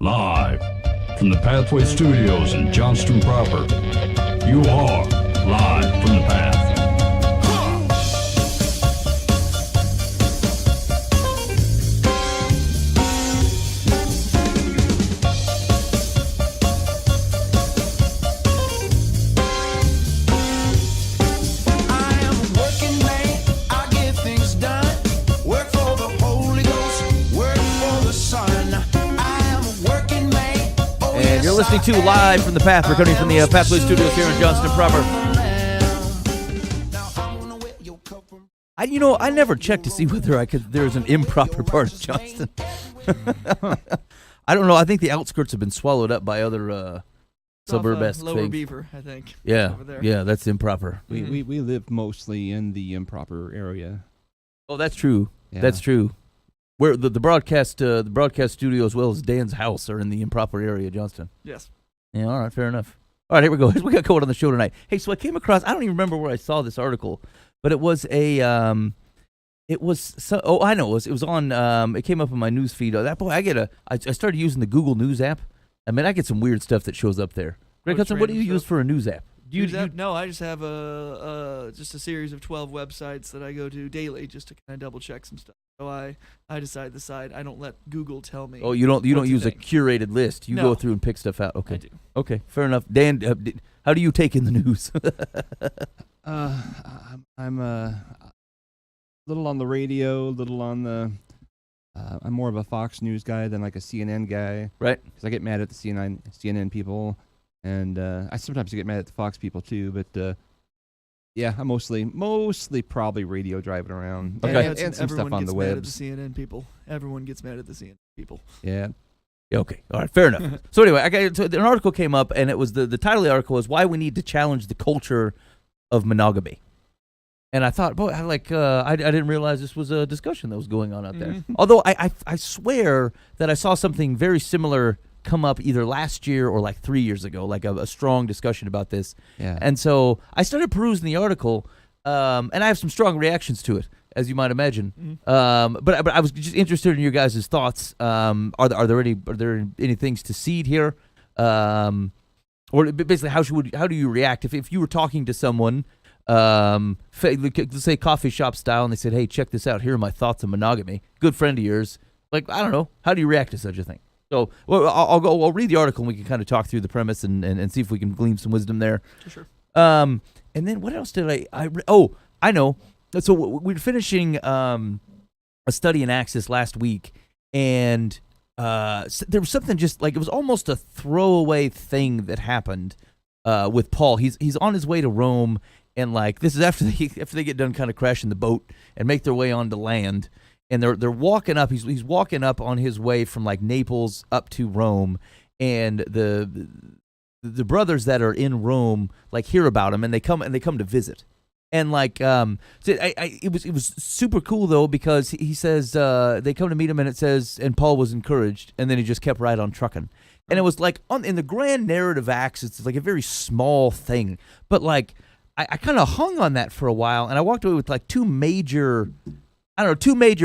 Live from the Pathway Studios in Johnston proper. You are live from the Path. You're listening to Live from the Path. We're coming from the Pathway Studios here in Johnston proper. I never checked to see whether there's an improper part of Johnston. I don't know. I think the outskirts have been swallowed up by other suburb-esque Lower things. Beaver, I think. Yeah, over there. yeah, that's improper. We live mostly in the improper area. Oh, that's true. Yeah. That's true. Where the broadcast studio as well as Dan's house are in the improper area, Johnston. Yes. Yeah, all right, fair enough. All right, here we go. We got going on the show tonight. Hey, so I came across, I don't even remember where I saw this article, but it was it was on, it came up in my news feed. I started using the Google News app. I mean, I get some weird stuff that shows up there. Greg Hudson, what do you use for a news app? No, I just have a series of 12 websites that I go to daily just to kind of double check some stuff. So I decide the side. I don't let Google tell me. Oh, you don't use a think. curated list. You No. go through and pick stuff out. Okay. I do. Okay, fair enough. Dan, how do you take in the news? I'm a little on the radio, little on the. I'm more of a Fox News guy than like a CNN guy. Right. Because I get mad at the CNN people, and I sometimes get mad at the Fox people too. But yeah, I'm mostly probably radio driving around. Okay. And some stuff on the Everyone gets mad at the webs. CNN people. Everyone gets mad at the CNN people. Yeah. Yeah, okay. All right, fair enough. So anyway, an article came up, and it was the title of the article was "Why We Need to Challenge the Culture of Monogamy." And I thought, boy, I didn't realize this was a discussion that was going on out there. Mhm. Although I swear that I saw something very similar come up either last year or like 3 years ago, like a strong discussion about this. Yeah. And so I started perusing the article, and I have some strong reactions to it, as you might imagine. But I was just interested in your guys' thoughts. Are there any things to seed here, or basically how do you react if you were talking to someone, let's say coffee shop style, and they said, "Hey, check this out. Here are my thoughts on monogamy." Good friend of yours. Like, I don't know. How do you react to such a thing? So, well, I'll read the article, and we can kind of talk through the premise and see if we can glean some wisdom there. Sure. And then what else did I know. So we were finishing a study in Access last week, and there was something just like it was almost a throwaway thing that happened with Paul. He's on his way to Rome, and like this is after they get done kind of crashing the boat and make their way onto land. And they're walking up. He's walking up on his way from like Naples up to Rome, and the brothers that are in Rome like hear about him, and they come to visit. And like it was super cool though, because he says they come to meet him, and it says, and Paul was encouraged, and then he just kept right on trucking. And it was like in the grand narrative acts, it's like a very small thing, but like I kind of hung on that for a while, and I walked away with like two major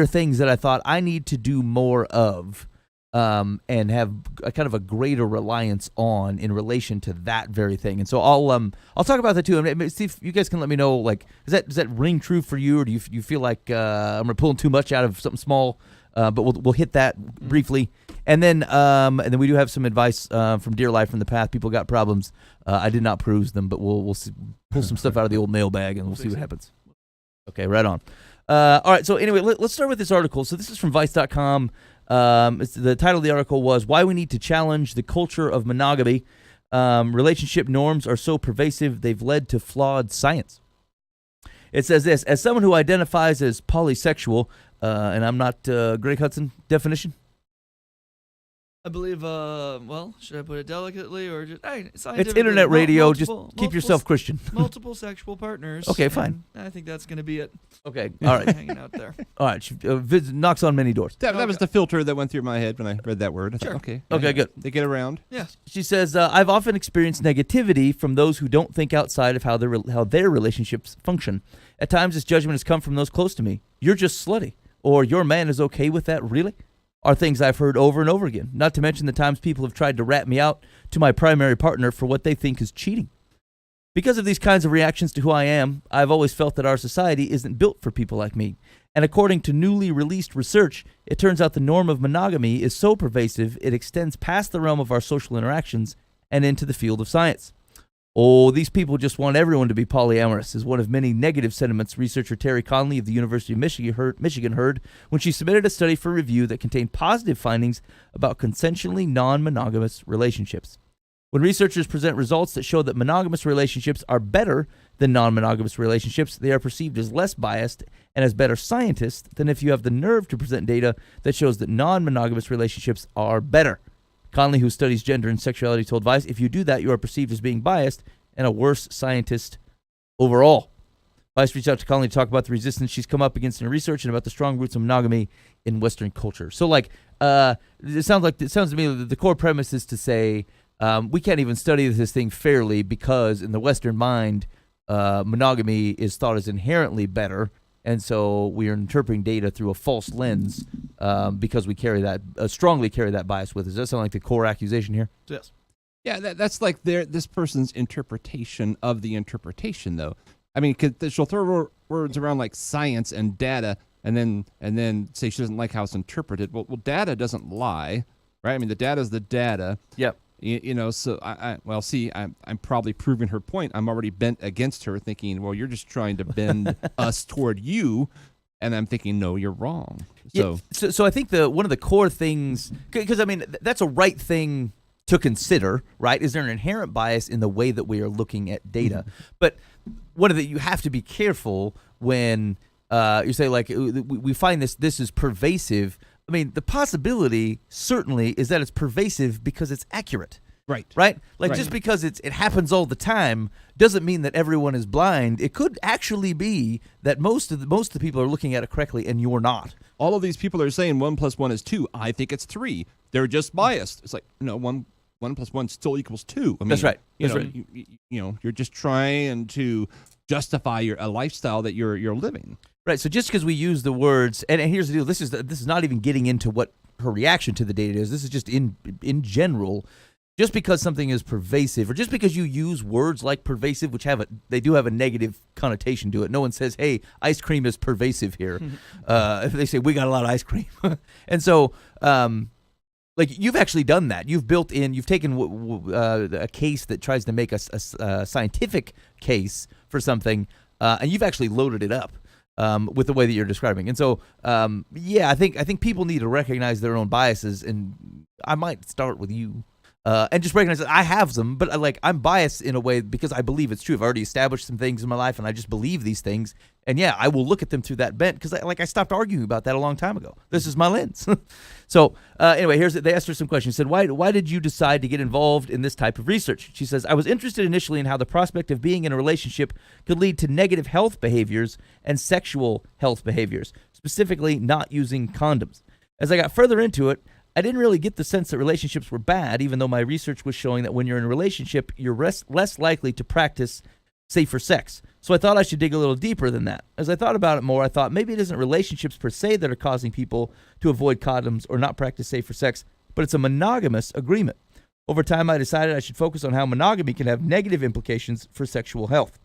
things that I thought I need to do more of, and have a kind of a greater reliance on in relation to that very thing. And so I'll talk about that too, and see if you guys can let me know, like, does that ring true for you, or do you feel like I'm pulling too much out of something small? But we'll hit that briefly, and then we do have some advice from Dear Life from the Path. People got problems. I did not peruse them, but we'll see, pull some stuff out of the old mailbag, and we'll see what happens. Okay, right on. All right, so anyway, let's start with this article. So this is from Vice.com. The title of the article was "Why We Need to Challenge the Culture of Monogamy. Relationship norms are so pervasive they've led to flawed science." It says this: as someone who identifies as polysexual, and I'm not Greg Hudson definition. I believe, should I put it delicately or just It's scientifically? internet radio. Just keep yourself Christian. Multiple sexual partners. Okay, fine. I think that's going to be it. Okay, all right. Hanging out there. All right, knocks on many doors. That was the filter that went through my head when I read that word. I thought, Sure. okay. Okay, good. They get around. Yeah. She says, I've often experienced negativity from those who don't think outside of how their relationships function. At times, this judgment has come from those close to me. You're just slutty. Or your man is okay with that, really? are things I've heard over and over again, not to mention the times people have tried to rat me out to my primary partner for what they think is cheating. Because of these kinds of reactions to who I am, I've always felt that our society isn't built for people like me. And according to newly released research, it turns out the norm of monogamy is so pervasive it extends past the realm of our social interactions and into the field of science. Oh, these people just want everyone to be polyamorous is one of many negative sentiments researcher Terry Conley of the University of Michigan heard when she submitted a study for review that contained positive findings about consensually non-monogamous relationships. When researchers present results that show that monogamous relationships are better than non-monogamous relationships, they are perceived as less biased and as better scientists than if you have the nerve to present data that shows that non-monogamous relationships are better. Conley, who studies gender and sexuality, told Vice, if you do that, you are perceived as being biased and a worse scientist overall. Vice reached out to Conley to talk about the resistance she's come up against in her research and about the strong roots of monogamy in Western culture. So, it sounds to me that the core premise is to say we can't even study this thing fairly because in the Western mind, monogamy is thought as inherently better, and so we are interpreting data through a false lens because we strongly carry that bias with us. Does that sound like the core accusation here? Yes. Yeah, that's like this person's interpretation of the interpretation, though. I mean, 'cause she'll throw words around like science and data, and then say she doesn't like how it's interpreted. Well, data doesn't lie, right? I mean, the data is the data. Yep. So I'm probably proving her point. I'm already bent against her, thinking, well, you're just trying to bend us toward you, and I'm thinking, no, you're wrong. So I think one of the core things, because I mean that's a right thing to consider, right? Is there an inherent bias in the way that we are looking at data? Mm-hmm. But you have to be careful when you say like we find this is pervasive. I mean, the possibility certainly is that it's pervasive because it's accurate. Right? Like just because it happens all the time doesn't mean that everyone is blind. It could actually be that most of the people are looking at it correctly and you're not. All of these people are saying 1 + 1 is 2. I think it's 3. They're just biased. It's like, no, 1 + 1 still equals 2. I mean, that's right. You're just trying to justify a lifestyle that you're living. Right, so just because we use the words, and here's the deal, this is not even getting into what her reaction to the data is. This is just in general. Just because something is pervasive, or just because you use words like pervasive, which they do have a negative connotation to it. No one says, "Hey, ice cream is pervasive here." They say, "We got a lot of ice cream," and so, you've actually done that. You've taken a case that tries to make a scientific case for something, and you've actually loaded it up. With the way that you're describing. And so, I think people need to recognize their own biases, and I might start with you. And just recognize that I have them, but I'm biased in a way because I believe it's true. I've already established some things in my life, and I just believe these things. And I will look at them through that bent because I stopped arguing about that a long time ago. This is my lens. So anyway, they asked her some questions. She said, why did you decide to get involved in this type of research? She says, I was interested initially in how the prospect of being in a relationship could lead to negative health behaviors and sexual health behaviors, specifically not using condoms. As I got further into it, I didn't really get the sense that relationships were bad, even though my research was showing that when you're in a relationship, you're less likely to practice safer sex. So I thought I should dig a little deeper than that. As I thought about it more, I thought maybe it isn't relationships per se that are causing people to avoid condoms or not practice safer sex, but it's a monogamous agreement. Over time, I decided I should focus on how monogamy can have negative implications for sexual health.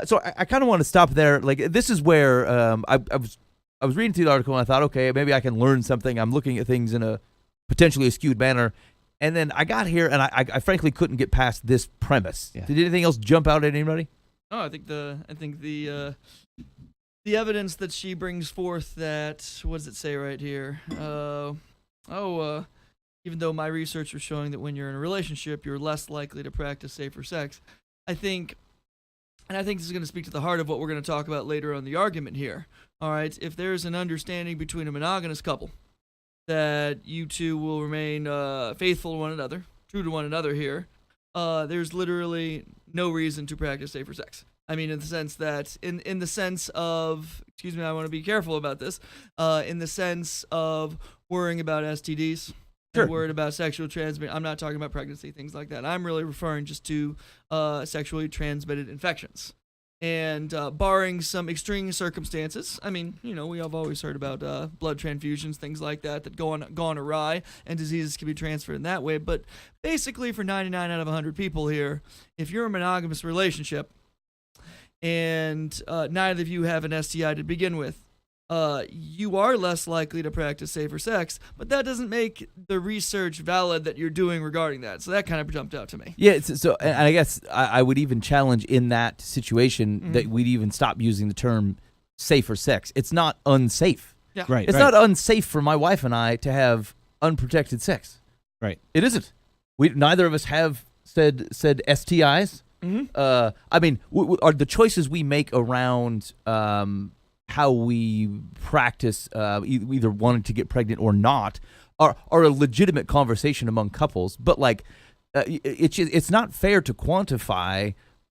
So I kind of want to stop there. This is where I was reading through the article and I thought, okay, maybe I can learn something. I'm looking at things in a potentially a skewed manner. And then I got here and I frankly couldn't get past this premise. Yeah. Did anything else jump out at anybody? No, I think the evidence that she brings forth that, what does it say right here? Even though my research was showing that when you're in a relationship, you're less likely to practice safer sex. I think this is going to speak to the heart of what we're going to talk about later on the argument here. All right, if there's an understanding between a monogamous couple that you two will remain faithful to one another, true to one another here, there's literally no reason to practice safer sex. I mean, in the sense that, in the sense of, excuse me, I want to be careful about this, in the sense of worrying about STDs, sure, and worried about sexual transmission. I'm not talking about pregnancy, things like that. I'm really referring just to sexually transmitted infections. And barring some extreme circumstances, I mean, we have always heard about blood transfusions, things like that go on awry, and diseases can be transferred in that way. But basically, for 99 out of 100 people here, if you're in a monogamous relationship and neither of you have an STI to begin with, you are less likely to practice safer sex, but that doesn't make the research valid that you're doing regarding that. So that kind of jumped out to me. Yeah, so and I guess I would even challenge in that situation that we'd even stop using the term safer sex. It's not unsafe. Yeah. Right. It's not unsafe for my wife and I to have unprotected sex. Right. It isn't. Neither of us have said STIs. I mean, are the choices we make around how we practice either wanting to get pregnant or not are a legitimate conversation among couples, but like it's not fair to quantify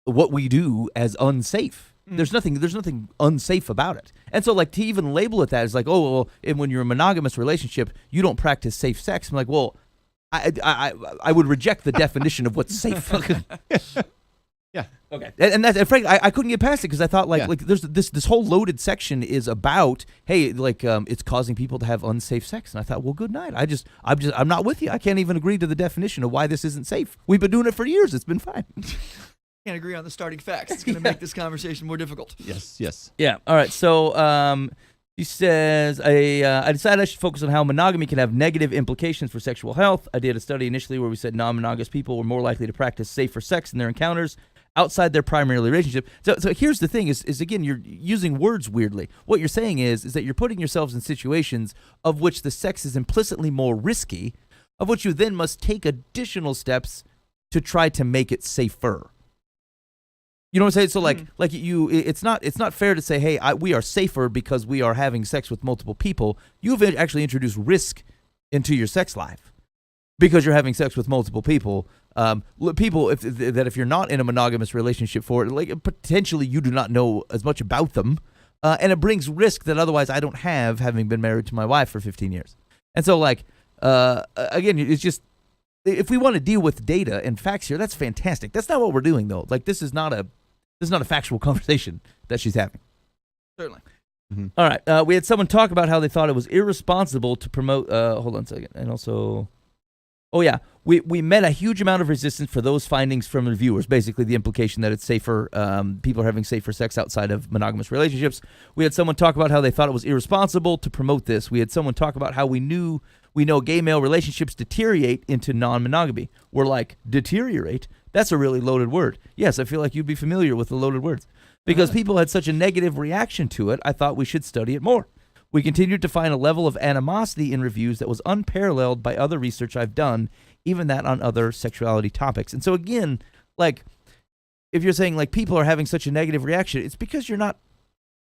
what we do as unsafe. There's nothing unsafe about it. And so like to even label it that is like, oh well, and when you're in a monogamous relationship, you don't practice safe sex. I'm like, well, I would reject the definition of what's safe. Yeah. Okay. And frankly, I couldn't get past it because I thought like there's this whole loaded section is about it's causing people to have unsafe sex, and I thought, well, good night. I'm not with you. I can't even agree to the definition of why this isn't safe. We've been doing it for years. It's been fine. Can't agree on the starting facts. It's going to make this conversation more difficult. Yes. Yeah. All right. So he says, I decided I should focus on how monogamy can have negative implications for sexual health. I did a study initially where we said non-monogamous people were more likely to practice safer sex in their encounters outside their primary relationship. So here's the thing is again, you're using words weirdly. What you're saying is that you're putting yourselves in situations of which the sex is implicitly more risky, of which you then must take additional steps to try to make it safer. You know what I'm saying? So it's not fair to say, hey, we are safer because we are having sex with multiple people. You've actually introduced risk into your sex life because you're having sex with multiple people. People, if you're not in a monogamous relationship potentially you do not know as much about them, and it brings risk that otherwise I don't have, having been married to my wife for 15 years. And so again, it's just, if we want to deal with data and facts here, that's fantastic. That's not what we're doing though. Like this is not a factual conversation that she's having. Certainly. Mm-hmm. All right. We had someone talk about how they thought it was irresponsible to promote. Hold on a second. And also, we met a huge amount of resistance for those findings from reviewers. Basically, the implication that it's safer. People are having safer sex outside of monogamous relationships. We had someone talk about how they thought it was irresponsible to promote this. We had someone talk about how we know gay male relationships deteriorate into non-monogamy. We're like, deteriorate? That's a really loaded word. Yes, I feel like you'd be familiar with the loaded words. Because people had such a negative reaction to it, I thought we should study it more. We continued to find a level of animosity in reviews that was unparalleled by other research I've done, even that on other sexuality topics. And so again, if you're saying people are having such a negative reaction, it's because you're not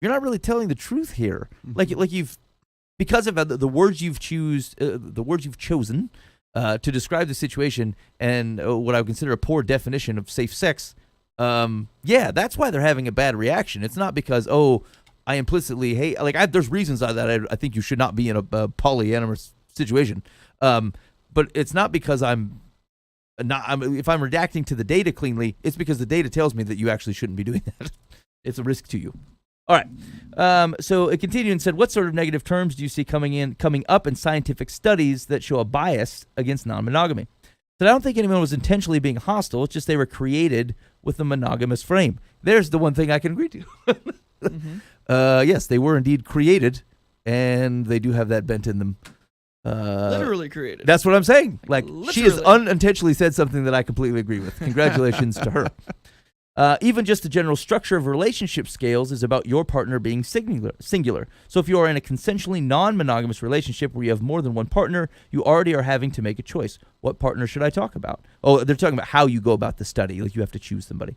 really telling the truth here. Mm-hmm. Because of the words you've chosen to describe the situation and what I would consider a poor definition of safe sex, that's why they're having a bad reaction. It's not because, I implicitly hate, there's reasons that I think you should not be in a polyamorous situation. But it's not because if I'm redacting to the data cleanly, it's because the data tells me that you actually shouldn't be doing that. It's a risk to you. All right. So it continued and said, what sort of negative terms do you see coming up in scientific studies that show a bias against non-monogamy? So I don't think anyone was intentionally being hostile. It's just they were created with a monogamous frame. There's the one thing I can agree to. Mm-hmm. Yes, they were indeed created, and they do have that bent in them. Literally created. That's what I'm saying. She has Literally. unintentionally said something that I completely agree with. Congratulations to her. Even just the general structure of relationship scales is about your partner being singular. So if you are in a consensually non-monogamous relationship where you have more than one partner, you already are having to make a choice. What partner should I talk about? Oh, they're talking about how you go about the study. You have to choose somebody.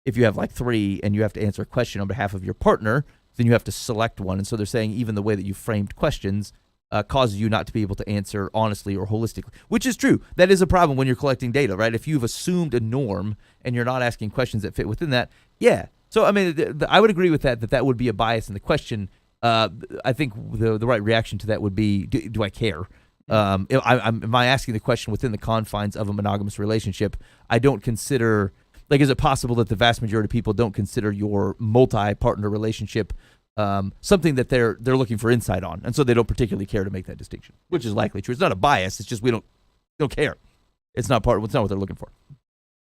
If you have 3 and you have to answer a question on behalf of your partner, then you have to select one. And so they're saying even the way that you framed questions causes you not to be able to answer honestly or holistically, which is true. That is a problem when you're collecting data, right? If you've assumed a norm and you're not asking questions that fit within that, yeah. So, I mean, I would agree with that would be a bias in the question. I think the right reaction to that would be, do I care? Am I asking the question within the confines of a monogamous relationship? I don't consider, Like, is it possible that the vast majority of people don't consider your multi-partner relationship something that they're looking for insight on, and so they don't particularly care to make that distinction, which is likely true. It's not a bias. It's just we don't care. It's not what they're looking for.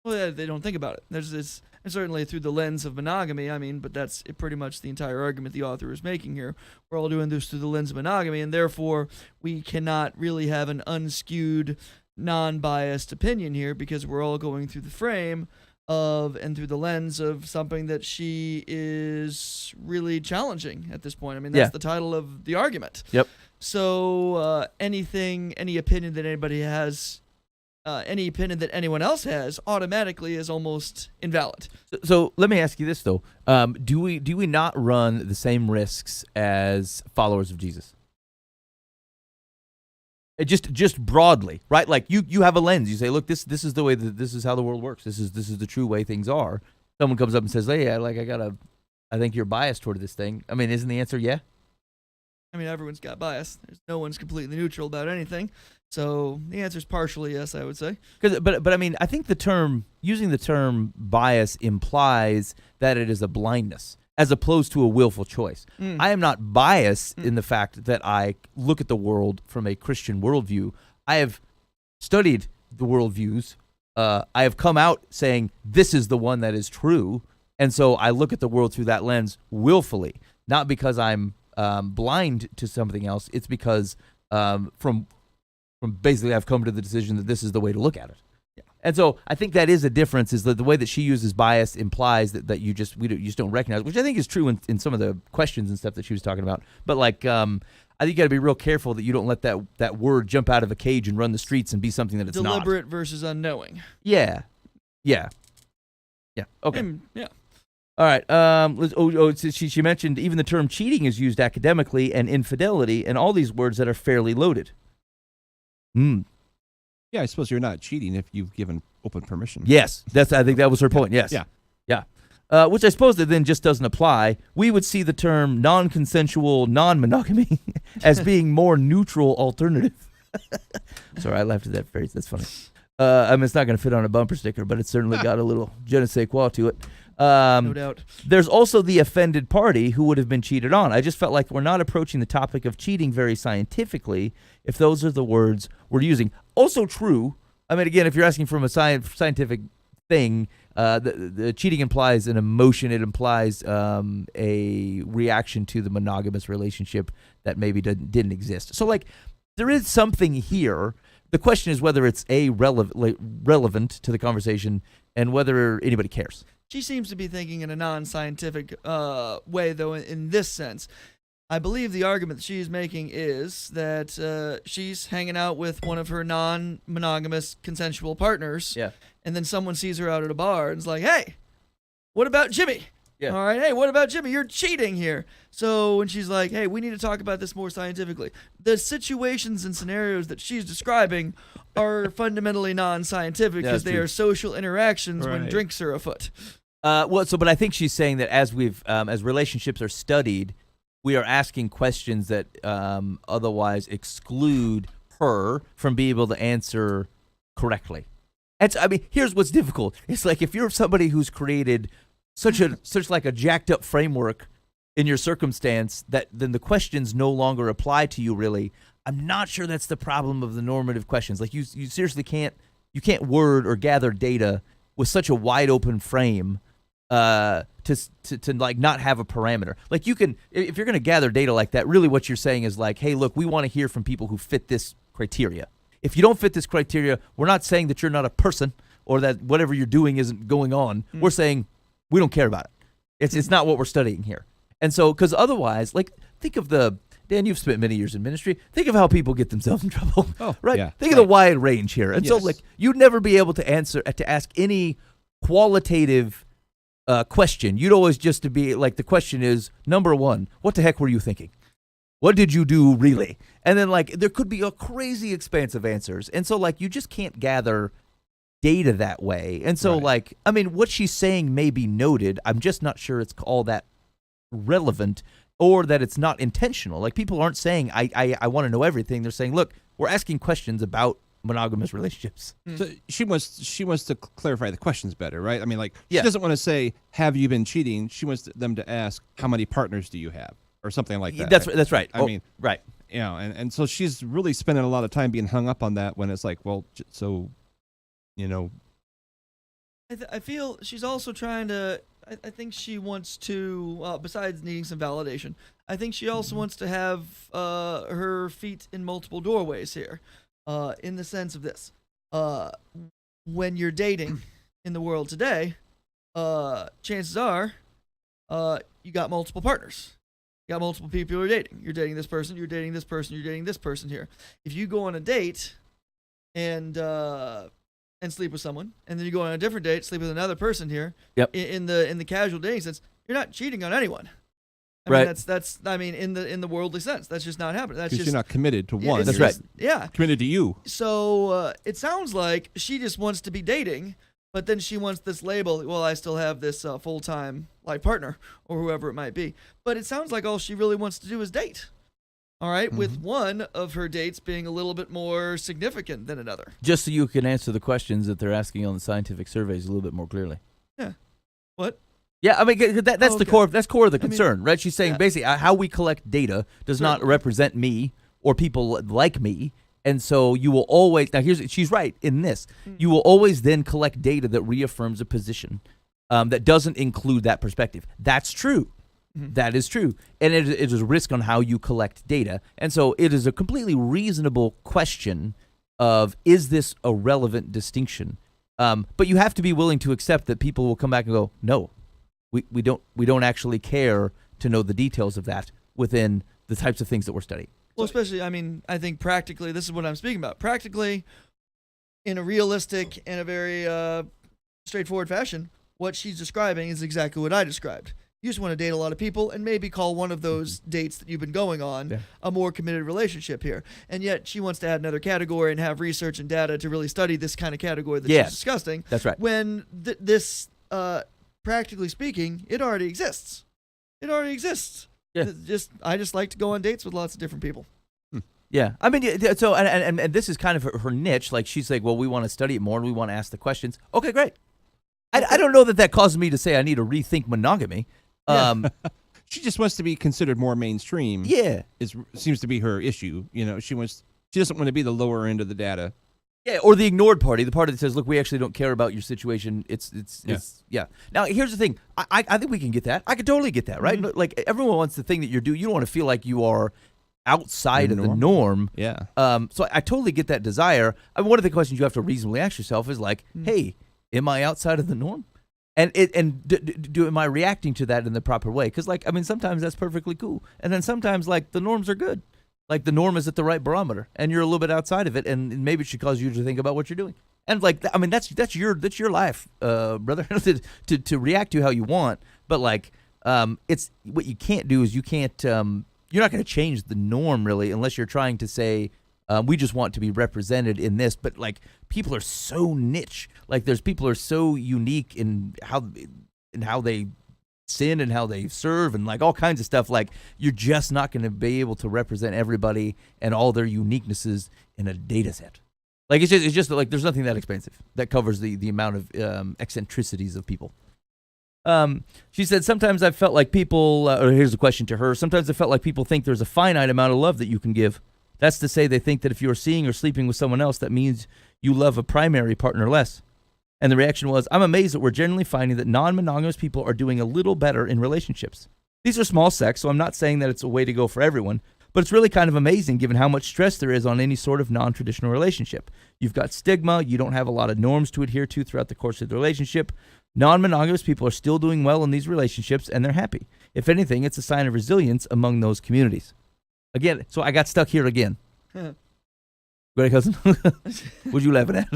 Well, yeah, they don't think about it. And certainly through the lens of monogamy, but that's pretty much the entire argument the author is making here. We're all doing this through the lens of monogamy, and therefore we cannot really have an unskewed, non-biased opinion here because we're all going through the frame of and through the lens of something that she is really challenging at this point. That's the title of the argument. Yep. So any opinion that anybody has, any opinion that anyone else has, automatically is almost invalid. So let me ask you this though: do we not run the same risks as followers of Jesus? Just broadly, right? Like you have a lens. You say, look, this is the way this is how the world works. This is the true way things are. Someone comes up and says, hey, I think you're biased toward this thing. Isn't the answer yeah? Everyone's got bias. No one's completely neutral about anything. So the answer is partially yes, I would say. But I think using the term bias implies that it is a blindness as opposed to a willful choice. I am not biased in the fact that I look at the world from a Christian worldview. I have studied the worldviews. I have come out saying this is the one that is true, and so I look at the world through that lens willfully, not because I'm blind to something else. It's because from basically I've come to the decision that this is the way to look at it. Yeah. And so I think that is a difference, is that the way that she uses bias implies that you just don't recognize, which I think is true in some of the questions and stuff that she was talking about. But I think you got to be real careful that you don't let that word jump out of a cage and run the streets and be something that it's not. Deliberate versus unknowing. Yeah. Okay. Yeah. All right. She mentioned even the term cheating is used academically, and infidelity, and all these words that are fairly loaded. Yeah, I suppose you're not cheating if you've given open permission. Yes, I think that was her point. Yes. Yeah. Which I suppose that then just doesn't apply. We would see the term non-consensual non-monogamy as being more neutral alternative. Sorry, I laughed at that phrase. That's funny. It's not going to fit on a bumper sticker, but it's certainly got a little je ne sais quoi to it. No doubt. There's also the offended party who would have been cheated on. I just felt like we're not approaching the topic of cheating very scientifically if those are the words we're using. Also true, again, if you're asking from a scientific thing, the cheating implies an emotion. It implies a reaction to the monogamous relationship that maybe didn't exist. So, there is something here. The question is whether it's relevant to the conversation and whether anybody cares. She seems to be thinking in a non-scientific way, though, in this sense. I believe the argument that she's making is that she's hanging out with one of her non-monogamous consensual partners, and then someone sees her out at a bar and is like, hey, what about Jimmy? Yeah. All right, hey, what about Jimmy? You're cheating here. So when she's like, hey, we need to talk about this more scientifically, the situations and scenarios that she's describing are fundamentally non-scientific because they are social interactions when drinks are afoot. But I think she's saying that as relationships are studied, we are asking questions that otherwise exclude her from being able to answer correctly. And so, here's what's difficult. It's like if you're somebody who's created such a jacked up framework in your circumstance that then the questions no longer apply to you really. I'm not sure that's the problem of the normative questions. Like you seriously can't word or gather data with such a wide open frame to not have a parameter. Like you can, if you're going to gather data like that, really what you're saying is like, hey, look, we want to hear from people who fit this criteria. If you don't fit this criteria, we're not saying that you're not a person or that whatever you're doing isn't going on. We're saying we don't care about it. It's not what we're studying here. And so, because otherwise, think of Dan, you've spent many years in ministry. Think of how people get themselves in trouble. Right? Yeah, Think of the wide range here. And so, you'd never be able to ask any qualitative question. You'd always just to be the question is, number one, what the heck were you thinking? What did you do really? And then there could be a crazy expanse of answers. And so you just can't gather data that way. And so what she's saying may be noted. I'm just not sure it's all that relevant or that it's not intentional. People aren't saying, I want to know everything. They're saying, look, we're asking questions about monogamous relationships. So she wants to clarify the questions better, right? I mean, like Yeah. she doesn't want to say, "Have you been cheating?" She wants them to ask, "How many partners do you have?" or something like that. That's right. I mean, right. you know, and so she's really spending a lot of time being hung up on that when it's like, well, so, you know, I feel she's also trying to. I think she wants to, besides needing some validation, I think she also wants to have her feet in multiple doorways here, in the sense of this. When you're dating in the world today, chances are you got multiple partners. You got multiple people you're dating. You're dating this person, you're dating this person, you're dating this person here. If you go on a date and sleep with someone, and then you go on a different date, sleep with another person here. Yep. In the casual dating sense, you're not cheating on anyone. I Right. mean, that's I mean, in the worldly sense, that's just not happening. That's because just you're not committed to yeah, one. it's That's just- right. Yeah. Committed to you. So it sounds like she just wants to be dating, but then she wants this label. Well, I still have this full-time life partner or whoever it might be. But it sounds like all she really wants to do is date. All right, with one of her dates being a little bit more significant than another. Just so you can answer the questions that they're asking on the scientific surveys a little bit more clearly. What? Yeah, I mean that's the Okay. core. That's core of the I mean, concern, right? She's saying yeah. basically how we collect data does not Certainly. represent me or people like me, and so you will always. Now she's right in this. You will always then collect data that reaffirms a position that doesn't include that perspective. That's true. That is true, and it is a risk on how you collect data, and so it is a completely reasonable question of is this a relevant distinction? But you have to be willing to accept that people will come back and go, no, we don't actually care to know the details of that within the types of things that we're studying. Well, especially, I mean, I think practically, this is what I'm speaking about. Practically, in a realistic and a very straightforward fashion, what she's describing is exactly what I described. You just want to date a lot of people and maybe call one of those dates that you've been going on a more committed relationship here. And yet she wants to add another category and have research and data to really study this kind of category that Yeah. she's discussing. That's right. When this, practically speaking, it already exists. It already exists. Yeah. I just like to go on dates with lots of different people. Yeah, I mean, so and this is kind of her niche. Like she's like, well, we want to study it more, and we want to ask the questions. Okay, great. I don't know that causes me to say I need to rethink monogamy. She just wants to be considered more mainstream. Yeah, Seems to be her issue. You know, she doesn't want to be the lower end of the data. yeah, or the ignored party, the party that says, look, we actually don't care about your situation. It's yeah. Now here's the thing. I think we can get that. I could totally get that, right? Like everyone wants the thing that you're doing. You don't want to feel like you are outside of the norm. Yeah. So I totally get that desire. I mean, one of the questions you have to reasonably ask yourself is like, hey, am I outside of the norm? And am I reacting to that in the proper way? Because like, I mean, sometimes that's perfectly cool, and then sometimes like the norms are good. Like the norm is at the right barometer, and you're a little bit outside of it, and maybe it should cause you to think about what you're doing. And like, I mean, that's your life, brother, to react to how you want. But like, it's what you can't do is you can't. You're not going to change the norm really, unless you're trying to say we just want to be represented in this. But like, people are so niche. Like, there's people are so unique in how they sin and how they serve and like all kinds of stuff. Like, you're just not going to be able to represent everybody and all their uniquenesses in a data set. Like, it's just like there's nothing that expensive that covers the amount of eccentricities of people. She said, sometimes I've felt like people, or here's a question to her, sometimes I felt like people think there's a finite amount of love that you can give. That's to say they think that if you're seeing or sleeping with someone else, that means you love a primary partner less. And the reaction was, I'm amazed that we're generally finding that non-monogamous people are doing a little better in relationships. These are small sects, so I'm not saying that it's a way to go for everyone, but it's really kind of amazing given how much stress there is on any sort of non-traditional relationship. You've got stigma, you don't have a lot of norms to adhere to throughout the course of the relationship. Non-monogamous people are still doing well in these relationships, and they're happy. If anything, it's a sign of resilience among those communities. Again, so I got stuck here again. Go ahead, cousin. What'd you laughing at?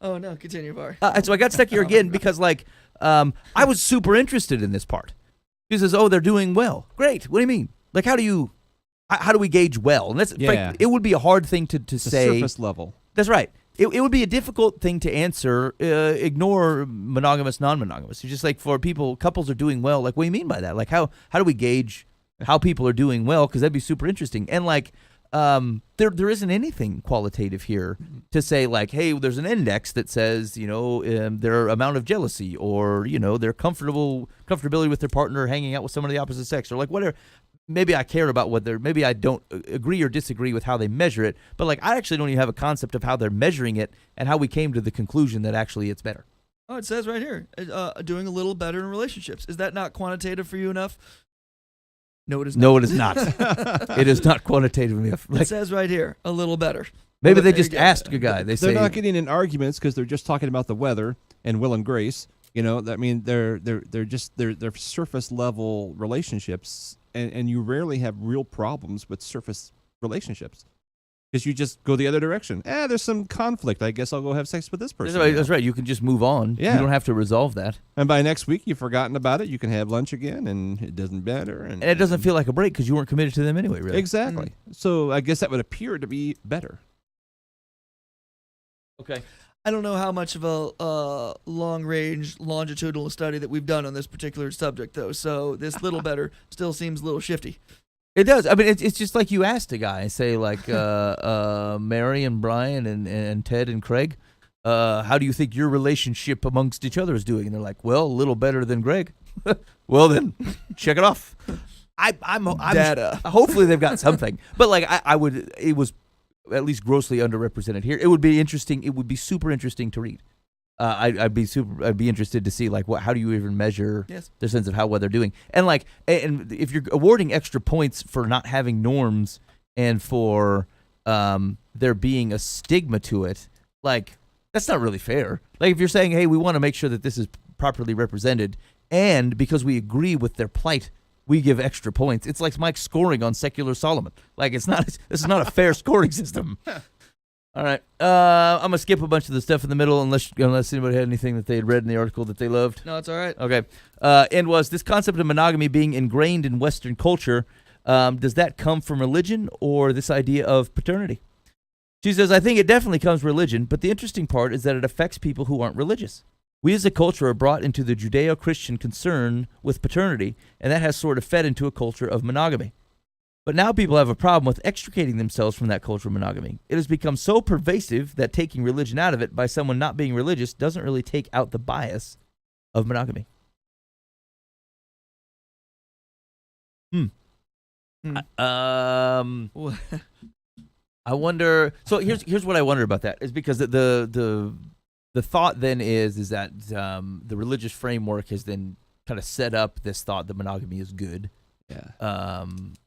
Oh, no, continue, Bar. So I got stuck here again because, like, I was super interested in this part. He says, "Oh, they're doing well. Great. What do you mean? Like, how do we gauge well?" And that's it would be a hard thing to say. Surface level. That's right. It would be a difficult thing to answer. Ignore monogamous, non-monogamous. It's just like for people, couples are doing well. Like, what do you mean by that? Like, how do we gauge how people are doing well? Because that'd be super interesting. And like, there isn't anything qualitative here to say like, hey, there's an index that says their amount of jealousy or their comfortability with their partner hanging out with someone of the opposite sex or like whatever. Maybe I care about maybe I don't agree or disagree with how they measure it, but like I actually don't even have a concept of how they're measuring it and how we came to the conclusion that actually it's better. Oh, it says right here, doing a little better in relationships. Is that not quantitative for you enough? No, it is not. No, it is not. It is not quantitative enough. It says right here, a little better. Maybe they just asked a guy. They're not getting in arguments because they're just talking about the weather and Will and Grace. I mean, they're surface level relationships, and you rarely have real problems with surface relationships because you just go the other direction. There's some conflict. I guess I'll go have sex with this person. That's right. You can just move on. Yeah. You don't have to resolve that. And by next week, you've forgotten about it. You can have lunch again, and it doesn't matter. And it doesn't feel like a break because you weren't committed to them anyway, really. Exactly. Mm-hmm. So I guess that would appear to be better. Okay. I don't know how much of a long-range longitudinal study that we've done on this particular subject, though. So this little better still seems a little shifty. It does. I mean, it's just like you asked a guy, say like Mary and Brian and Ted and Craig, how do you think your relationship amongst each other is doing? And they're like, well, a little better than Greg. Well, then check it off. I'm Data. Hopefully they've got something. But like it was at least grossly underrepresented here. It would be interesting. It would be super interesting to read. I'd be interested to see like how do you even measure their sense of how well they're doing, and like and if you're awarding extra points for not having norms and for there being a stigma to it, like that's not really fair. Like if you're saying, hey, we want to make sure that this is properly represented, and because we agree with their plight, we give extra points. It's like Mike scoring on Secular Solomon. Like this is not a fair scoring system. All right, I'm gonna skip a bunch of the stuff in the middle unless anybody had anything that they had read in the article that they loved. No, it's all right. Okay, and was this concept of monogamy being ingrained in Western culture? Does that come from religion or this idea of paternity? She says, I think it definitely comes from religion, but the interesting part is that it affects people who aren't religious. We as a culture are brought into the Judeo-Christian concern with paternity, and that has sort of fed into a culture of monogamy. But now people have a problem with extricating themselves from that culture of monogamy. It has become so pervasive that taking religion out of it by someone not being religious doesn't really take out the bias of monogamy. I wonder. So here's what I wonder about that is because the thought then is that the religious framework has then kind of set up this thought that monogamy is good. Yeah.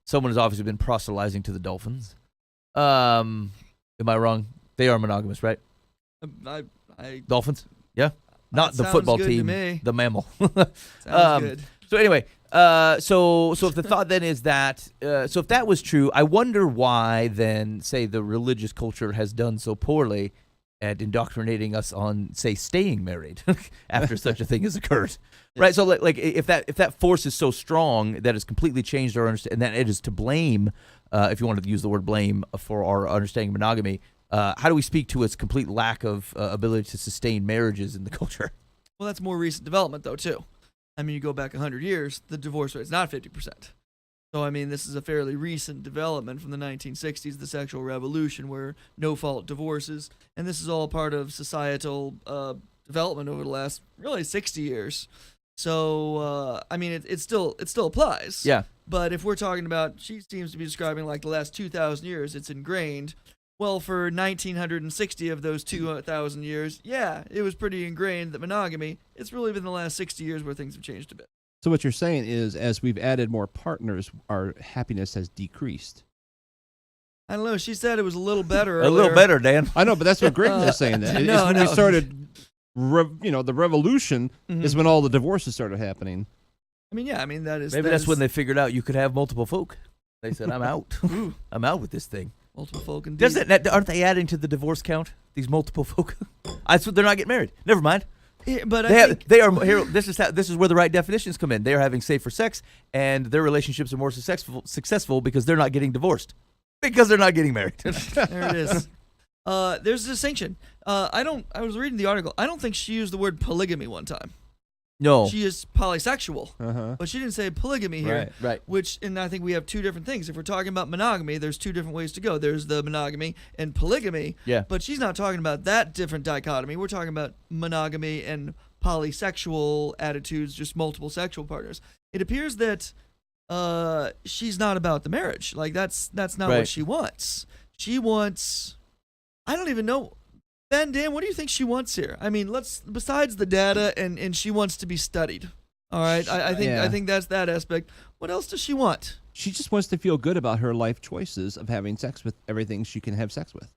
Someone has obviously been proselytizing to the Dolphins. Am I wrong? They are monogamous, right? Dolphins? Yeah. Not the football team, the mammal. Sounds good. So anyway, so if the thought then is that, so if that was true, I wonder why then, say, the religious culture has done so poorly at indoctrinating us on, say, staying married after such a thing has occurred. Yeah. Right, so like if that force is so strong that it's completely changed our understanding, and that it is to blame, if you wanted to use the word blame for our understanding of monogamy, how do we speak to its complete lack of ability to sustain marriages in the culture? Well, that's more recent development, though, too. I mean, you go back 100 years, the divorce rate is not 50%. So, I mean, this is a fairly recent development from the 1960s, the sexual revolution, where no-fault divorces, and this is all part of societal development over the last, really, 60 years. So, I mean, it still applies. Yeah. But if we're talking about, she seems to be describing like the last 2,000 years, it's ingrained. Well, for 1,960 of those 2,000 years, yeah, it was pretty ingrained that monogamy. It's really been the last 60 years where things have changed a bit. So what you're saying is, as we've added more partners, our happiness has decreased. I don't know. She said it was a little better earlier. A little better, Dan. I know, but that's what Greg was saying. That No, when no. we started, the revolution is when all the divorces started happening. I mean, yeah. I mean, that is. Maybe that's when they figured out you could have multiple folk. They said, "I'm out. I'm out with this thing." Multiple folk indeed. Aren't they adding to the divorce count? These multiple folk. That's what they're not getting married. Never mind. Yeah, but they are here. This is where the right definitions come in. They are having safer sex, and their relationships are more successful because they're not getting divorced, because they're not getting married. There it is. There's a distinction. I was reading the article. I don't think she used the word polygamy one time. No. She is polysexual, Uh-huh. but she didn't say polygamy here. Right. And I think we have two different things. If we're talking about monogamy, there's two different ways to go. There's the monogamy and polygamy. Yeah. But she's not talking about that different dichotomy. We're talking about monogamy and polysexual attitudes, just multiple sexual partners. It appears that she's not about the marriage. Like that's not Right. what she wants. She wants, I don't even know. Ben, Dan, what do you think she wants here? I mean, besides the data and she wants to be studied. All right. I think that's that aspect. What else does she want? She just wants to feel good about her life choices of having sex with everything she can have sex with.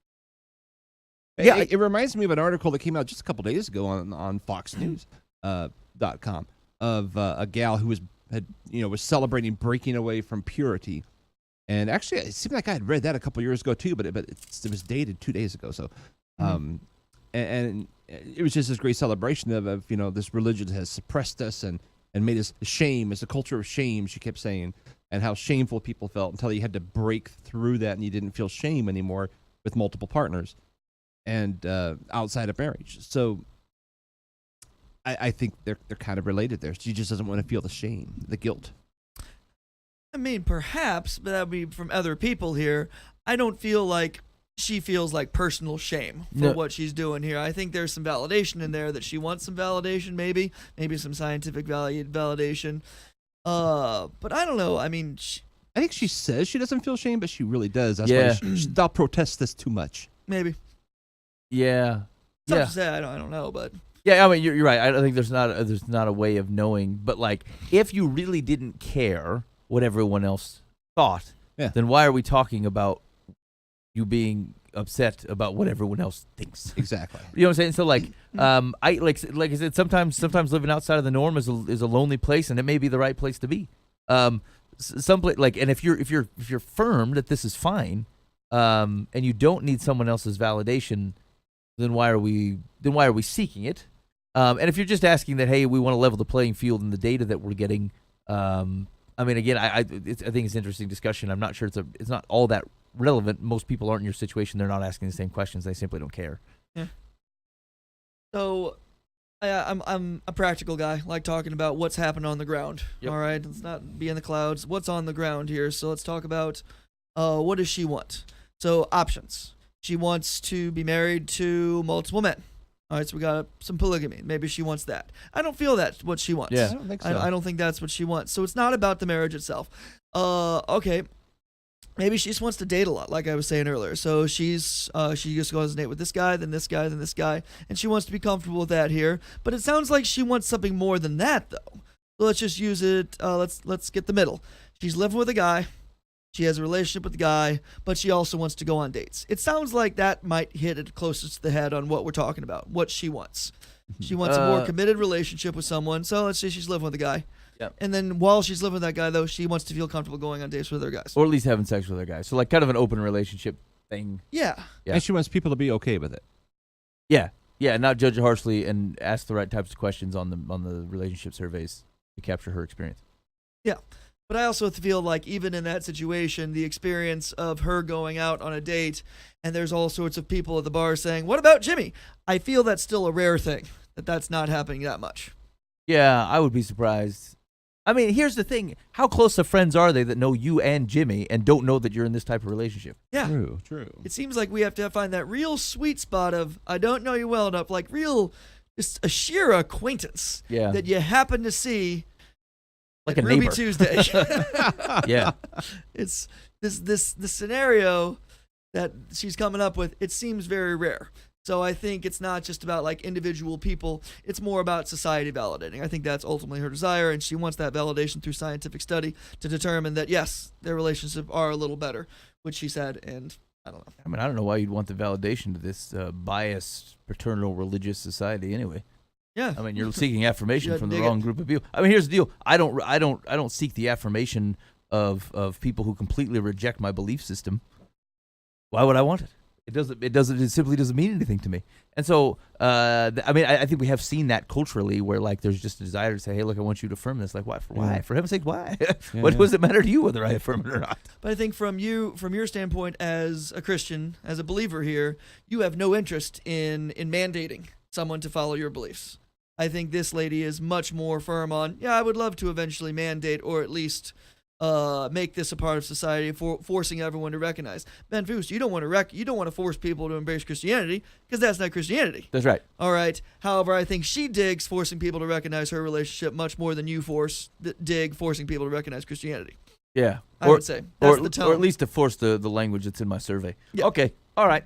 Yeah, It reminds me of an article that came out just a couple days ago on FoxNews.com of a gal who was celebrating breaking away from purity, and actually it seemed like I had read that a couple years ago too, but it was dated 2 days ago. So, and it was just this great celebration of this religion has suppressed us and made us shame. It's a culture of shame, she kept saying, and how shameful people felt until you had to break through that and you didn't feel shame anymore with multiple partners and outside of marriage. So I think they're kind of related there. She just doesn't want to feel the shame, the guilt. I mean, perhaps, but that would be from other people here. I don't feel like she feels like personal shame for what she's doing here. I think there's some validation in there that she wants some validation, maybe some scientific validation. But I don't know. I mean, I think she says she doesn't feel shame, but she really does. That's Yeah. why I'll protest this too much. maybe. Yeah. Tough Yeah. to say. I don't know, but Yeah, I mean, you're right. I don't think there's not a way of knowing. But like, if you really didn't care what everyone else thought, Yeah. then why are we talking about you being upset about what everyone else thinks? Exactly. You know what I'm saying? So like, I like I said, sometimes living outside of the norm is a lonely place, and it may be the right place to be. Someplace like, and if you're firm that this is fine, and you don't need someone else's validation, then why are we seeking it? And if you're just asking that, hey, we want to level the playing field in the data that we're getting, I mean, again, I think it's an interesting discussion. I'm not sure it's not all that relevant. Most people aren't in your situation. They're not asking the same questions. They simply don't care. yeah. So, I'm a practical guy. Like talking about what's happened on the ground. Yep. All right, let's not be in the clouds. What's on the ground here? So let's talk about what does she want? So options. She wants to be married to multiple men. All right, so we got some polygamy. Maybe she wants that. I don't feel that's what she wants. Yeah. I don't think so. I don't think that's what she wants. So it's not about the marriage itself. Okay. Maybe she just wants to date a lot, like I was saying earlier. So she just goes on a date with this guy, then this guy, then this guy, and she wants to be comfortable with that here. But it sounds like she wants something more than that, though. So let's just use it. Let's get the middle. She's living with a guy. She has a relationship with the guy, but she also wants to go on dates. It sounds like that might hit it closest to the head on what we're talking about, what she wants. She wants a more committed relationship with someone. So let's say she's living with a guy. Yep. And then while she's living with that guy, though, she wants to feel comfortable going on dates with other guys. Or at least having sex with other guys. So like kind of an open relationship thing. Yeah. Yeah. And she wants people to be okay with it. Yeah. Yeah, not judge it harshly and ask the right types of questions on the relationship surveys to capture her experience. Yeah. But I also feel like even in that situation, the experience of her going out on a date and there's all sorts of people at the bar saying, "What about Jimmy?" I feel that's still a rare thing, that's not happening that much. Yeah, I would be surprised. I mean, here's the thing. How close of friends are they that know you and Jimmy and don't know that you're in this type of relationship? Yeah. True. It seems like we have to find that real sweet spot of, I don't know you well enough, like real, just a sheer acquaintance Yeah. that you happen to see Like at a Ruby neighbor. Tuesday. Yeah. It's this scenario that she's coming up with. It seems very rare. So I think it's not just about like individual people. It's more about society validating. I think that's ultimately her desire, and she wants that validation through scientific study to determine that yes, their relationships are a little better, which she said. And I don't know. I mean, I don't know why you'd want the validation to this biased paternal religious society anyway. Yeah. I mean, you're seeking affirmation You from the dig wrong it. group of people. I mean, here's the deal. I don't seek the affirmation of people who completely reject my belief system. Why would I want it? It simply doesn't mean anything to me. And so, I mean, I think we have seen that culturally where like there's just a desire to say, hey, look, I want you to affirm this. Like, why? Yeah. For heaven's sake, why? Yeah, What yeah. does it matter to you whether I affirm it or not? But I think from your standpoint as a Christian, as a believer here, you have no interest in mandating someone to follow your beliefs. I think this lady is much more firm on, I would love to eventually mandate or at least make this a part of society, forcing everyone to recognize. Ben Foose, you don't want to force people to embrace Christianity because that's not Christianity. That's right. All right. However, I think she digs forcing people to recognize her relationship much more than you dig forcing people to recognize Christianity. Yeah. I would say that's the tone. Or at least to force the language that's in my survey. Yeah. Okay. All right.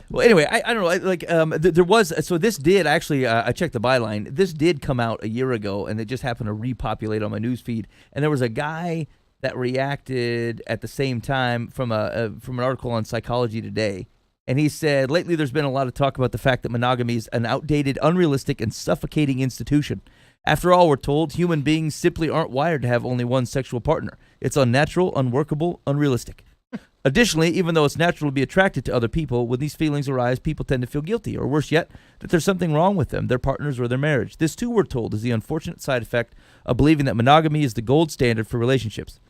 Well, anyway, I don't know. There was, so this did actually. I checked the byline. This did come out a year ago, and it just happened to repopulate on my news feed. And there was a guy that reacted at the same time from an article on Psychology Today, and he said, lately there's been a lot of talk about the fact that monogamy is an outdated, unrealistic, and suffocating institution. After all, we're told human beings simply aren't wired to have only one sexual partner. It's unnatural, unworkable, unrealistic. Additionally, even though it's natural to be attracted to other people, when these feelings arise, people tend to feel guilty, or worse yet, that there's something wrong with them, their partners, or their marriage. This, too, we're told, is the unfortunate side effect of believing that monogamy is the gold standard for relationships.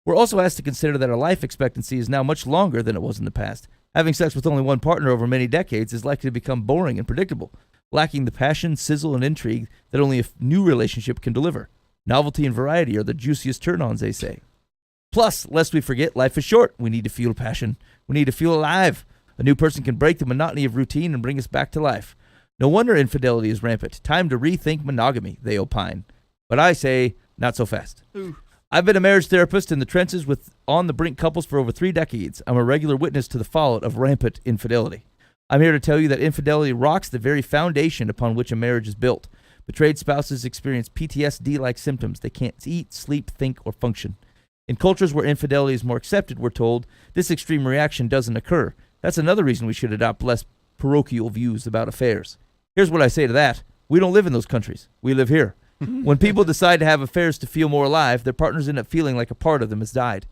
We're also asked to consider that our life expectancy is now much longer than it was in the past. Having sex with only one partner over many decades is likely to become boring and predictable, lacking the passion, sizzle, and intrigue that only a new relationship can deliver. Novelty and variety are the juiciest turn-ons, they say. Plus, lest we forget, life is short. We need to feel passion. We need to feel alive. A new person can break the monotony of routine and bring us back to life. No wonder infidelity is rampant. Time to rethink monogamy, they opine. But I say, not so fast. Ooh. I've been a marriage therapist in the trenches with on-the-brink couples for over 3 decades. I'm a regular witness to the fallout of rampant infidelity. I'm here to tell you that infidelity rocks the very foundation upon which a marriage is built. Betrayed spouses experience PTSD-like symptoms. They can't eat, sleep, think, or function. In cultures where infidelity is more accepted, we're told, this extreme reaction doesn't occur. That's another reason we should adopt less parochial views about affairs. Here's what I say to that. We don't live in those countries. We live here. When people decide to have affairs to feel more alive, their partners end up feeling like a part of them has died.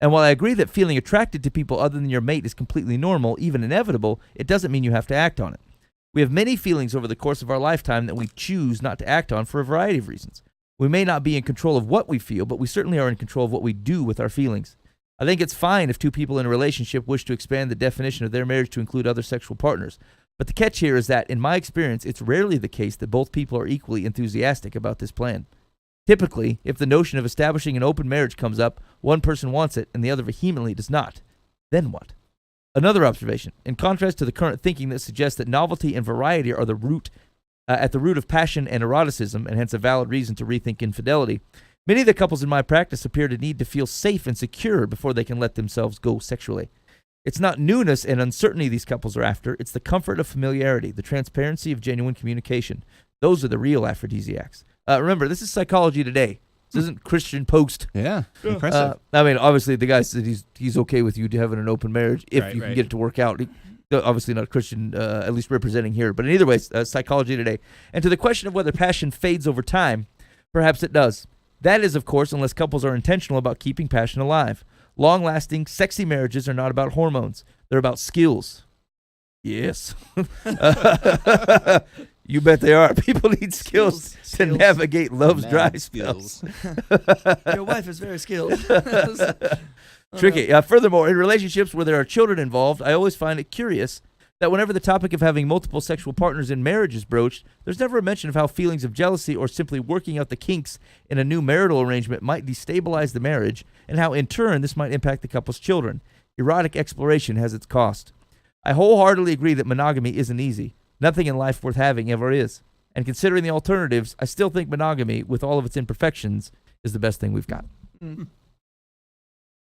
And while I agree that feeling attracted to people other than your mate is completely normal, even inevitable, it doesn't mean you have to act on it. We have many feelings over the course of our lifetime that we choose not to act on for a variety of reasons. We may not be in control of what we feel, but we certainly are in control of what we do with our feelings. I think it's fine if 2 people in a relationship wish to expand the definition of their marriage to include other sexual partners. But the catch here is that, in my experience, it's rarely the case that both people are equally enthusiastic about this plan. Typically, if the notion of establishing an open marriage comes up, one person wants it and the other vehemently does not. Then what? Another observation. In contrast to the current thinking that suggests that novelty and variety are at the root of passion and eroticism, and hence a valid reason to rethink infidelity, many of the couples in my practice appear to need to feel safe and secure before they can let themselves go sexually. It's not newness and uncertainty these couples are after. It's the comfort of familiarity, the transparency of genuine communication. Those are the real aphrodisiacs. Remember, this is Psychology Today. This isn't Christian Post. Yeah, impressive. I mean, obviously, the guy said he's okay with you having an open marriage if you can Right. get it to work out. Obviously not a Christian, at least representing here. But in either way, Psychology Today. And to the question of whether passion fades over time, perhaps it does. That is, of course, unless couples are intentional about keeping passion alive. Long-lasting, sexy marriages are not about hormones. They're about skills. Yes. You bet they are. People need skills to Skills. navigate love's Mad dry skills. spells. Your wife is very skilled. Tricky. Furthermore, in relationships where there are children involved, I always find it curious that whenever the topic of having multiple sexual partners in marriage is broached, there's never a mention of how feelings of jealousy or simply working out the kinks in a new marital arrangement might destabilize the marriage, and how in turn this might impact the couple's children. Erotic exploration has its cost. I wholeheartedly agree that monogamy isn't easy. Nothing in life worth having ever is. And considering the alternatives, I still think monogamy, with all of its imperfections, is the best thing we've got. Mm.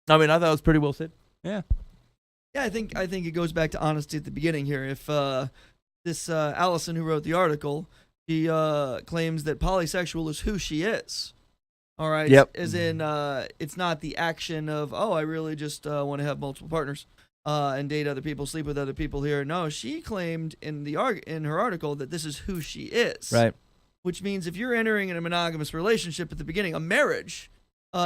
I mean, I thought it was pretty well said. Yeah. Yeah, I think it goes back to honesty at the beginning here. If this Allison who wrote the article, she claims that polysexual is who she is. All right. Yep. As in, it's not the action of, oh, I really just want to have multiple partners and date other people, sleep with other people here. No, she claimed in her article that this is who she is. Right. Which means if you're entering in a monogamous relationship at the beginning, a marriage,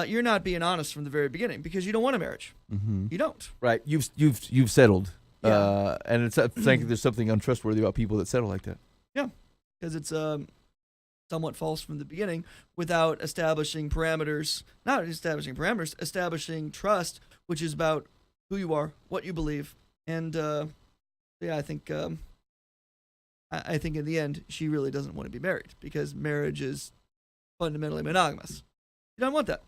you're not being honest from the very beginning because you don't want a marriage. Mm-hmm. You don't. Right. You've settled. Yeah. And it's I think there's something untrustworthy about people that settle like that. Because it's somewhat false from the beginning without establishing parameters, not establishing parameters, establishing trust, which is about who you are, what you believe. And yeah, I think I think in the end, she really doesn't want to be married because marriage is fundamentally monogamous. You don't want that.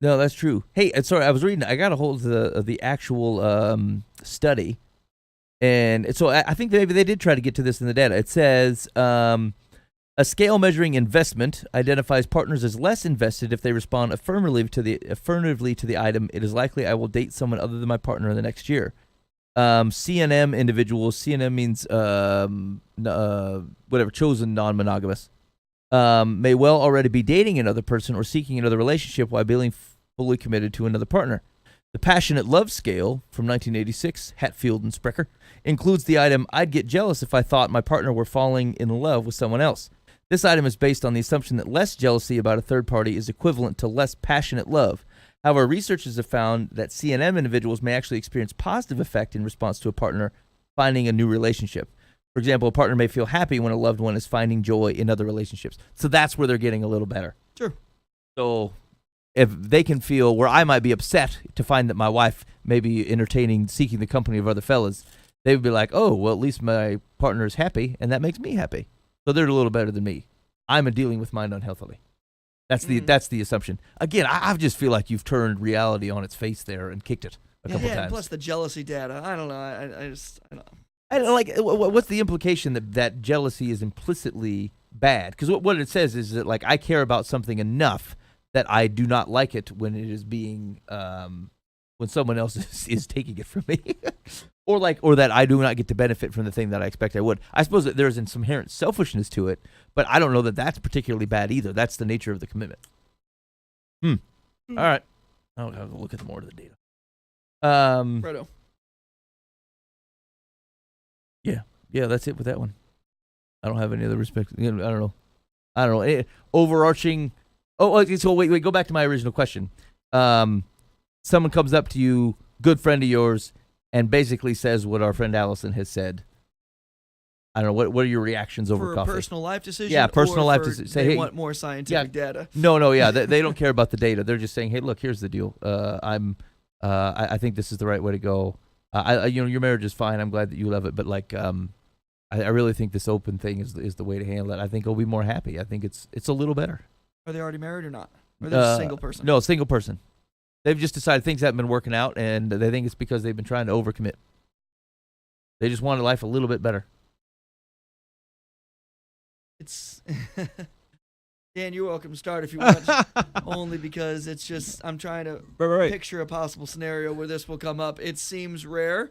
No, that's true. Hey, sorry, I was reading. I got a hold of the actual study, and so I think maybe they did try to get to this in the data. It says a scale measuring investment identifies partners as less invested if they respond affirmatively to the item. It is likely I will date someone other than my partner in the next year. CNM individuals. CNM means whatever, chosen non-monogamous. May well already be dating another person or seeking another relationship while being fully committed to another partner. The Passionate Love Scale from 1986, Hatfield and Sprecher, includes the item, I'd get jealous if I thought my partner were falling in love with someone else. This item is based on the assumption that less jealousy about a third party is equivalent to less passionate love. However, researchers have found that CNM individuals may actually experience positive effect in response to a partner finding a new relationship. For example, a partner may feel happy when a loved one is finding joy in other relationships. So that's where they're getting a little better. Sure. So if they can feel where I might be upset to find that my wife may be seeking the company of other fellas, they would be like, oh, well, at least my partner is happy, and that makes me happy. So they're a little better than me. I'm dealing with mine unhealthily. That's the assumption. Again, I just feel like you've turned reality on its face there and kicked it a couple times. And plus the jealousy data. I don't know. I don't know. I don't like. What's the implication that jealousy is implicitly bad? Because what it says is that like I care about something enough that I do not like it when it is being when someone else is taking it from me, or that I do not get to benefit from the thing that I expect I would. I suppose that there's some inherent selfishness to it, but I don't know that that's particularly bad either. That's the nature of the commitment. All right, I'll have a look at more of the data. Fredo. Yeah, that's it with that one. I don't have any other respect. I don't know. Overarching. Oh, okay, so wait. Go back to my original question. Someone comes up to you, good friend of yours, and basically says what our friend Allison has said. I don't know. What are your reactions over for coffee? For a personal life decision? Yeah, personal life decision. Say, they want more scientific data. No, yeah. They don't care about the data. They're just saying, hey, look, here's the deal. I think this is the right way to go. Your marriage is fine. I'm glad that you love it, but like, I really think this open thing is the way to handle it. I think I'll be more happy. I think it's a little better. Are they already married or not? Or they're a single person? No, single person. They've just decided things haven't been working out, and they think it's because they've been trying to overcommit. They just wanted life a little bit better. It's Dan, you're welcome to start if you want. Only because it's just I'm trying to picture a possible scenario where this will come up. It seems rare.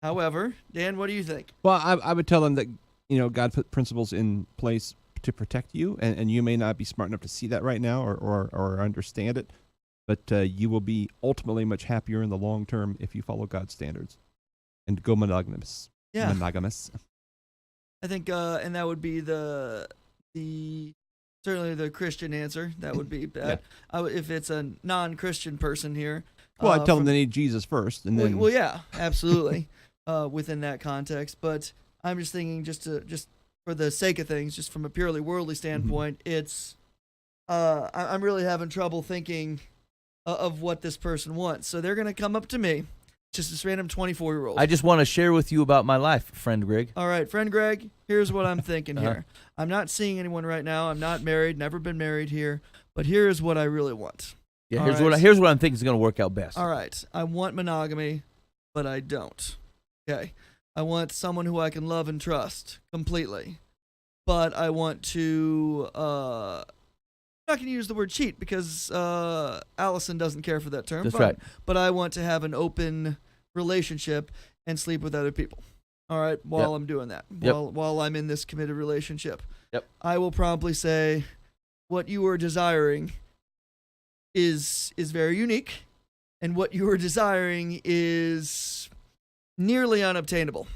However, Dan, what do you think? Well, I would tell them that God put principles in place to protect you, and you may not be smart enough to see that right now or understand it, but you will be ultimately much happier in the long term if you follow God's standards and go monogamous. Yeah. Monogamous. I think, and that would be the certainly the Christian answer. That would be bad. Yeah. If it's a non-Christian person here. Well, I'd tell them they need Jesus first, and then. Well, yeah, absolutely, within that context. But I'm just thinking, just for the sake of things, just from a purely worldly standpoint, it's. I'm really having trouble thinking of what this person wants. So they're gonna come up to me. Just this random 24-year-old. I just want to share with you about my life, friend Greg. All right, friend Greg, here's what I'm thinking here. I'm not seeing anyone right now. I'm not married, never been married here. But here is what I really want. Yeah, here's what I'm thinking is going to work out best. All right, I want monogamy, but I don't. Okay, I want someone who I can love and trust completely. But I want to... I'm not going to use the word cheat because Allison doesn't care for that term. That's right. But I want to have an open relationship and sleep with other people. All right, while I'm doing that, while I'm in this committed relationship. Yep. I will probably say what you are desiring is very unique, and what you are desiring is nearly unobtainable.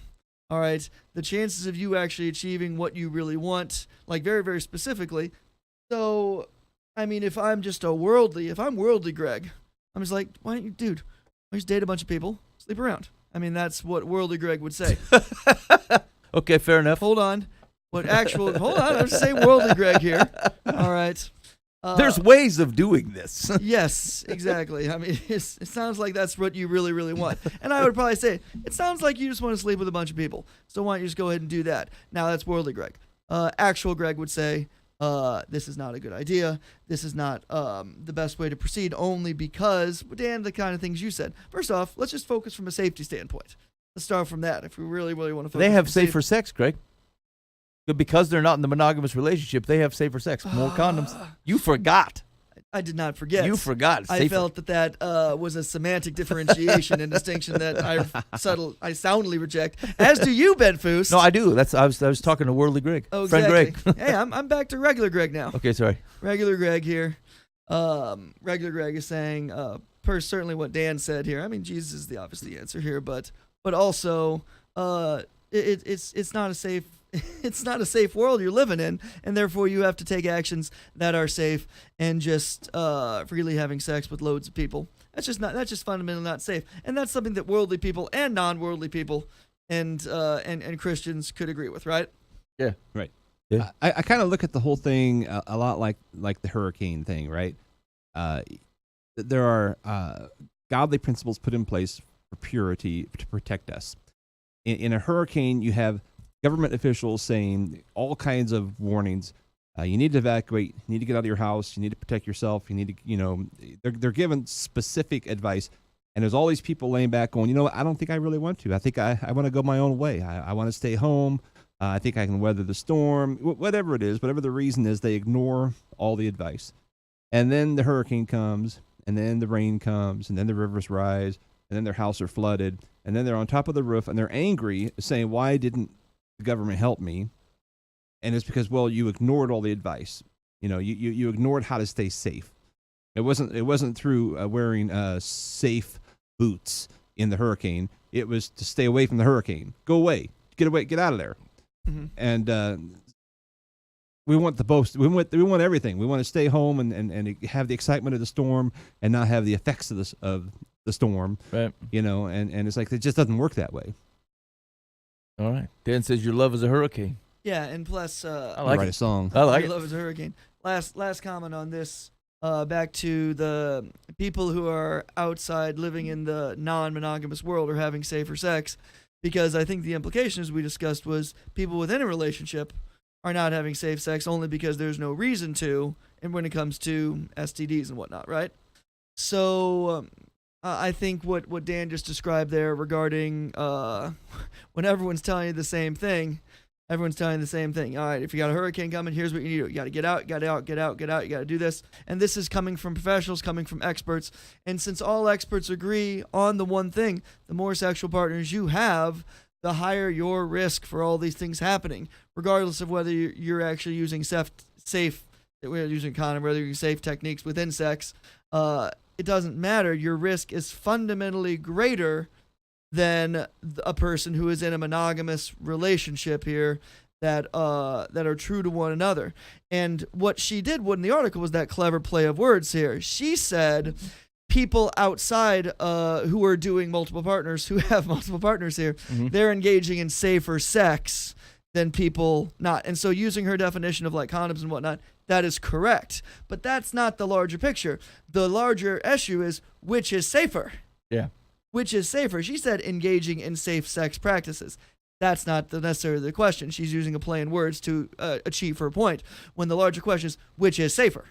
All right, the chances of you actually achieving what you really want, like very, very specifically. So, I mean, if I'm worldly Greg, I'm just like, why don't you just date a bunch of people, sleep around? I mean, that's what worldly Greg would say. Okay, fair enough. Hold on. I'm just saying worldly Greg here. All right. There's ways of doing this. Yes, exactly. I mean, it sounds like that's what you really, really want. And I would probably say, it sounds like you just want to sleep with a bunch of people. So why don't you just go ahead and do that? Now, that's worldly Greg. Actual Greg would say, this is not a good idea. This is not the best way to proceed, only because, Dan, the kind of things you said. First off, let's just focus from a safety standpoint. Let's start from that if we really, really want to focus. They have from safer sex, Greg. Because they're not in the monogamous relationship, they have safer sex. More condoms. You forgot. I did not forget. You forgot. I Safer. felt that was a semantic differentiation and distinction that I soundly reject. As do you, Ben Foose. No, I do. I was talking to Worldly Greg. Oh, Friend exactly. Greg. Hey, I'm back to regular Greg now. Okay, sorry. Regular Greg here. Regular Greg is saying, per certainly what Dan said here. I mean, Jesus is the obvious answer here, but also, it's not a safe. It's not a safe world you're living in, and therefore you have to take actions that are safe. And just freely having sex with loads of people, that's just fundamentally not safe. And that's something that worldly people and non-worldly people and Christians could agree with, right? Yeah. Right. Yeah. I kind of look at the whole thing a lot like the hurricane thing, right? There are godly principles put in place for purity to protect us. In a hurricane, you have government officials saying all kinds of warnings. You need to evacuate. You need to get out of your house. You need to protect yourself. You need to, they're given specific advice. And there's all these people laying back going, I don't think I really want to. I think I want to go my own way. I want to stay home. I think I can weather the storm. Whatever it is, whatever the reason is, they ignore all the advice. And then the hurricane comes, and then the rain comes, and then the rivers rise, and then their house are flooded, and then they're on top of the roof, and they're angry, saying, why didn't the government help me? And it's because, well, you ignored all the advice. You ignored how to stay safe. It wasn't through wearing safe boots in the hurricane. It was to stay away from the hurricane. Go away. Get out of there. Mm-hmm. And we want the boast. We want everything. We want to stay home and have the excitement of the storm and not have the effects of the storm. Right. And it's like it just doesn't work that way. All right. Dan says your love is a hurricane. Yeah, and plus, I like write it. a song. I like your it. love is a hurricane. Last comment on this. Back to the people who are outside living in the non-monogamous world or having safer sex, because I think the implication, as we discussed, was people within a relationship are not having safe sex only because there's no reason to, and when it comes to STDs and whatnot, right? So I think what Dan just described there regarding when everyone's telling you the same thing, everyone's telling you the same thing. All right, if you got a hurricane coming, here's what you need to do. You got to get out, get out, get out, get out. You got to do this. And this is coming from professionals, coming from experts. And since all experts agree on the one thing, the more sexual partners you have, the higher your risk for all these things happening, regardless of whether you're actually using safe, we're using condom, whether you're using safe techniques within sex. It doesn't matter. Your risk is fundamentally greater than a person who is in a monogamous relationship here that are true to one another. And what she did in the article was that clever play of words here. She said people outside who are doing multiple partners, who have multiple partners here, they're engaging in safer sex than people not. And so using her definition of like condoms and whatnot, that is correct. But that's not the larger picture. The larger issue is which is safer. Yeah. Which is safer? She said engaging in safe sex practices. That's not necessarily the question. She's using a play in words to achieve her point. When the larger question is which is safer.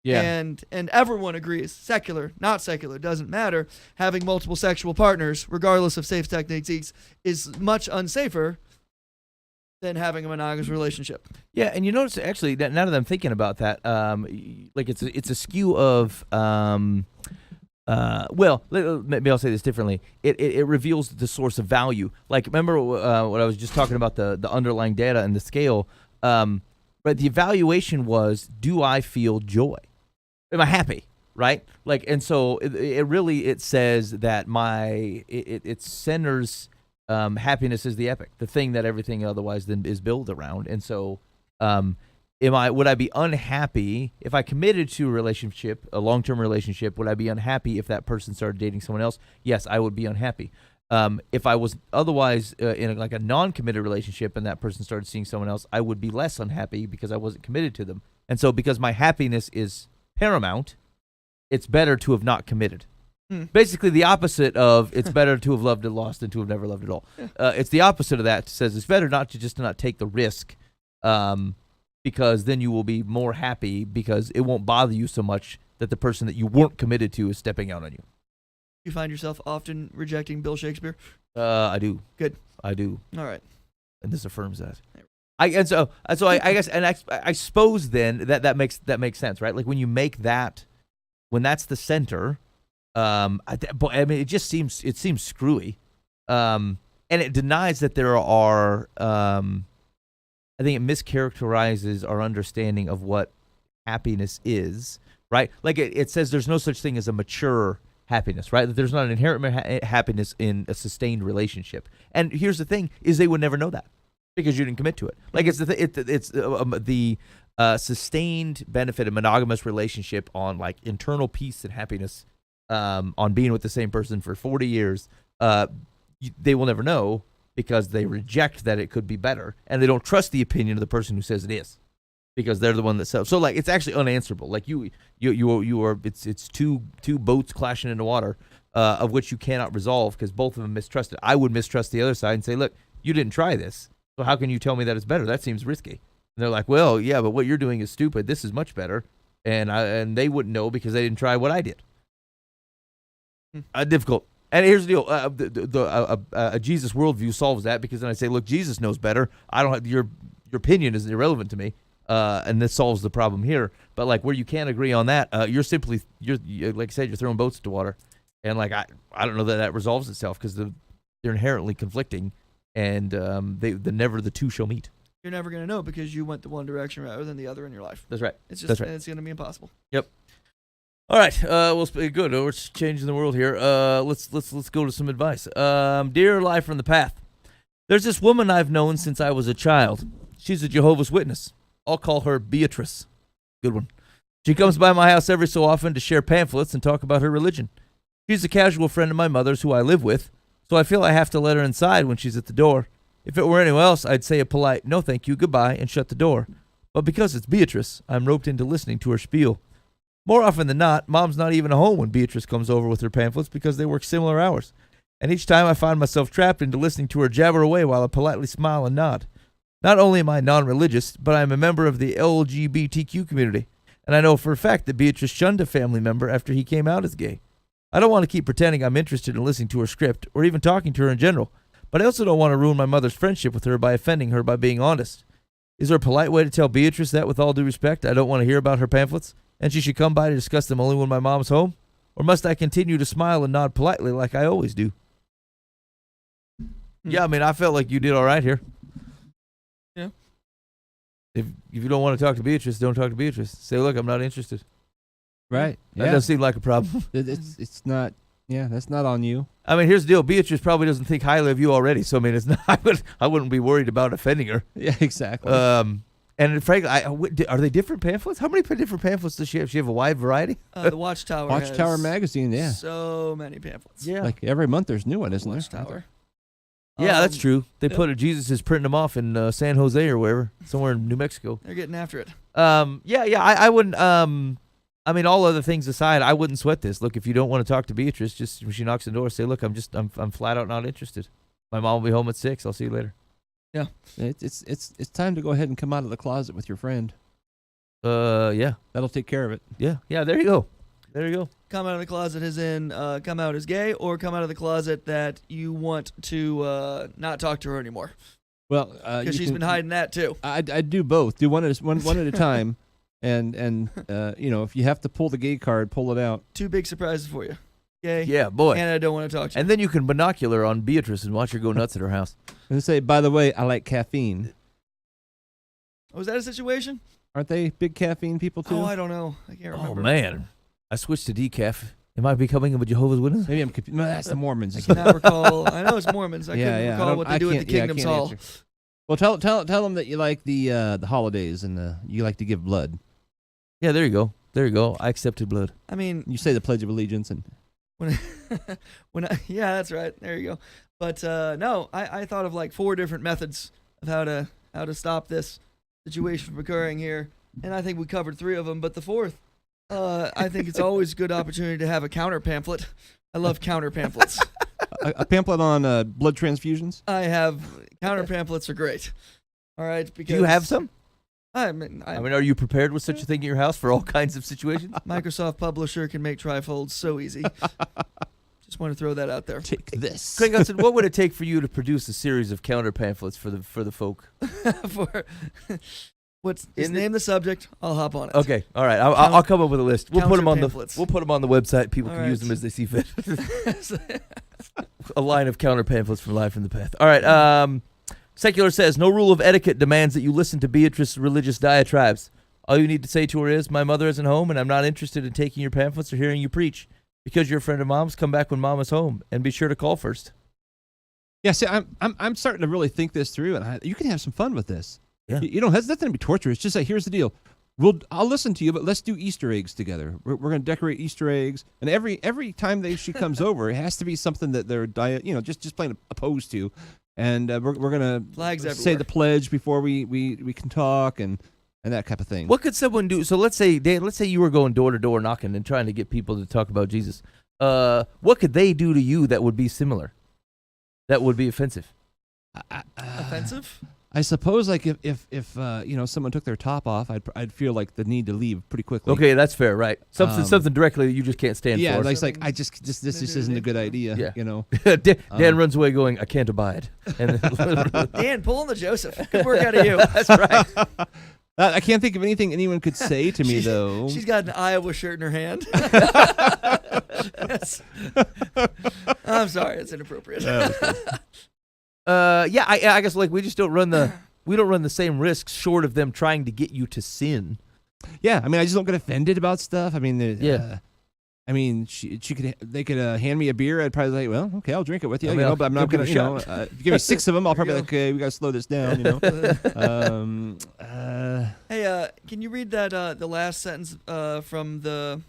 Yeah. And everyone agrees, secular, not secular, doesn't matter. Having multiple sexual partners, regardless of safe techniques, is much unsafer than having a monogamous relationship. Yeah, and you notice actually that now that I'm thinking about that, like it's a skew of. Well, maybe I'll say this differently. It reveals the source of value. Like, remember what I was just talking about, the underlying data and the scale. But the evaluation was, do I feel joy? Am I happy? Right? Like, and so it says that it centers happiness is the epic, the thing that everything otherwise then is built around. And so, would I be unhappy if I committed to a relationship, a long-term relationship? Would I be unhappy if that person started dating someone else? Yes, I would be unhappy. If I was otherwise in a non-committed relationship and that person started seeing someone else, I would be less unhappy because I wasn't committed to them. And so because my happiness is paramount, it's better to have not committed. Basically the opposite of it's better to have loved and lost than to have never loved at all. It's the opposite of that. It says it's better not to not take the risk, because then you will be more happy because it won't bother you so much that the person that you weren't committed to is stepping out on you. You find yourself often rejecting Bill Shakespeare? I do. Good. I do. All right. And this affirms that. I guess, and I suppose then that makes sense, right? Like when you make that, when that's the center, I mean, it seems screwy, and it denies that there are. I think it mischaracterizes our understanding of what happiness is, right? Like it says there's no such thing as a mature happiness, right? That there's not an inherent happiness in a sustained relationship. And here's the thing: is they would never know that because you didn't commit to it. Like it's the sustained benefit of monogamous relationship on like internal peace and happiness, on being with the same person for 40 years. They will never know because they reject that it could be better, and they don't trust the opinion of the person who says it is, because they're the one that sells. So like it's actually unanswerable. Like you are. It's two boats clashing in the water, of which you cannot resolve because both of them mistrust it. I would mistrust the other side and say, look, you didn't try this, so how can you tell me that it's better? That seems risky. And they're like, well, yeah, but what you're doing is stupid. This is much better, and they wouldn't know because they didn't try what I did. Difficult. And here's the deal: a Jesus worldview solves that, because then I say, look, Jesus knows better. I don't have your opinion is irrelevant to me, and this solves the problem here. But like where you can't agree on that, you're like I said, you're throwing boats to water, and like I don't know that resolves itself because they're inherently conflicting, and never the two shall meet. You're never going to know because you went the one direction rather than the other in your life. That's right. It's just That's right. It's going to be impossible. Yep. All right. Good. We're changing the world here. Let's go to some advice. Dear Life from the Path, there's this woman I've known since I was a child. She's a Jehovah's Witness. I'll call her Beatrice. Good one. She comes by my house every so often to share pamphlets and talk about her religion. She's a casual friend of my mother's who I live with, so I feel I have to let her inside when she's at the door. If it were anyone else, I'd say a polite, no thank you, goodbye, and shut the door. But because it's Beatrice, I'm roped into listening to her spiel. More often than not, Mom's not even home when Beatrice comes over with her pamphlets because they work similar hours. And each time I find myself trapped into listening to her jabber away while I politely smile and nod. Not only am I non-religious, but I am a member of the LGBTQ community. And I know for a fact that Beatrice shunned a family member after he came out as gay. I don't want to keep pretending I'm interested in listening to her script or even talking to her in general. But I also don't want to ruin my mother's friendship with her by offending her by being honest. Is there a polite way to tell Beatrice that, with all due respect, I don't want to hear about her pamphlets, and she should come by to discuss them only when my mom's home? Or must I continue to smile and nod politely like I always do? Yeah, I mean, I felt like you did all right here. Yeah. If you don't want to talk to Beatrice, don't talk to Beatrice. Say, look, I'm not interested. Right. That Yeah. doesn't seem like a problem. It's not. Yeah, that's not on you. I mean, here's the deal. Beatrice probably doesn't think highly of you already, so I mean, it's not. I wouldn't be worried about offending her. Yeah, exactly. And frankly, are they different pamphlets? How many different pamphlets does she have? She have a wide variety? The Watchtower. Watchtower has magazine, yeah. So many pamphlets. Yeah. Like every month there's new one, isn't there? Watchtower. Yeah, that's true. They yep. put Jesus is printing them off in San Jose or wherever, somewhere in New Mexico. They're getting after it. I wouldn't. I mean, all other things aside, I wouldn't sweat this. Look, if you don't want to talk to Beatrice, just when she knocks on the door, say, "Look, I'm flat out not interested. My mom will be home at 6. I'll see you later." Yeah. It's time to go ahead and come out of the closet with your friend. Yeah. That'll take care of it. Yeah. There you go. Come out of the closet as in come out as gay, or come out of the closet that you want to not talk to her anymore. Well, because she's been hiding that too. I'd do both. Do one at a time. And if you have to pull the gay card, pull it out. 2 big surprises for you. Gay. Yeah, boy. And I don't want to talk to you. And then you can binocular on Beatrice and watch her go nuts at her house. And say, by the way, I like caffeine. Was that a situation? Aren't they big caffeine people too? Oh, I don't know. I can't remember. Oh, man. I switched to decaf. Am I becoming a Jehovah's Witness? Maybe I'm confused. No, that's the Mormons. I cannot recall. I know it's Mormons. I couldn't recall what they do at the Kingdom's Hall. Answer. Well, tell them that you like the holidays and you like to give blood. Yeah, there you go. I accepted blood. I mean, you say the Pledge of Allegiance and yeah, that's right. There you go. But no, I thought of like 4 different methods of how to stop this situation from occurring here. and I think we covered 3 of them. But the 4th, I think it's always a good opportunity to have a counter pamphlet. I love counter pamphlets. A pamphlet on blood transfusions. I have counter pamphlets are great. All right, because Do you have some? I mean, Are you prepared with such a thing in your house for all kinds of situations? Microsoft Publisher can make trifolds so easy. Just want to throw that out there. Take this. Craig Hudson, what would it take for you to produce a series of counter pamphlets for the folk? For name the subject. I'll hop on it. Okay, all right. I'll come up with a list. We'll put them on pamphlets. We'll put them on the website. People All can right. use them as they see fit. A line of counter pamphlets from Live from the Path. All right. Secular says no rule of etiquette demands that you listen to Beatrice's religious diatribes. All you need to say to her is, "My mother isn't home, and I'm not interested in taking your pamphlets or hearing you preach. Because you're a friend of Mom's, come back when Mama's home, and be sure to call first." Yeah, see, I'm starting to really think this through, and you can have some fun with this. Yeah. You don't have nothing to be torturous. Just say, here's the deal. I'll listen to you, but let's do Easter eggs together. We're going to decorate Easter eggs, and every time she comes over, it has to be something that they're just plain opposed to, and we're going to Flags say everywhere. the pledge before we can talk and that type of thing. What could someone do? So let's say, Dan, you were going door to door knocking and trying to get people to talk about Jesus. What could they do to you that would be similar? That would be offensive? Offensive? I suppose, like if someone took their top off, I'd feel like the need to leave pretty quickly. Okay, that's fair, right? Something directly that you just can't stand Yeah, for. like this just isn't a good idea. Yeah. You know. Dan runs away going, "I can't abide." And then, Dan, pull on the Joseph. Good work out of you. that's right. I can't think of anything anyone could say to me though. She's got an Iowa shirt in her hand. I'm sorry, it's inappropriate. Yeah, I guess like we just don't run the same risks short of them trying to get you to sin. Yeah, I mean, I just don't get offended about stuff. I mean, Yeah. I mean, they could hand me a beer. I'd probably like, well, okay, I'll drink it with you. I mean, but I'm not give gonna, it a shot. if you give me 6 of them, I'll probably be like, okay, we gotta slow this down. Hey, can you read that the last sentence from the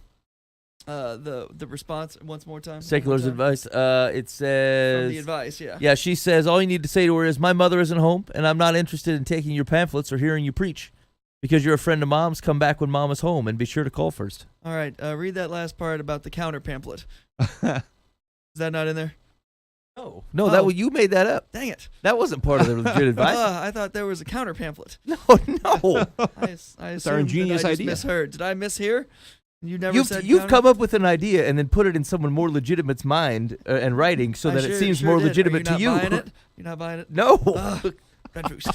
response once more time? Secular's One more time? advice. It says. From the advice, yeah. Yeah, she says all you need to say to her is, "My mother isn't home, and I'm not interested in taking your pamphlets or hearing you preach. Because you're a friend of Mom's, come back when Mama's home, and be sure to call first." All right, read that last part about the counter pamphlet. Is that not in there? No, that you made that up. Dang it. That wasn't part of the legit advice. I thought there was a counter pamphlet. No. I assumed our ingenious that I just idea. misheard. Did I mishear? You never said You've counter? come up with an idea and then put it in someone more legitimate's mind and writing so I that sure- it seems sure more did. legitimate Are to you you. not buying it? You're not buying it? No. Red boost.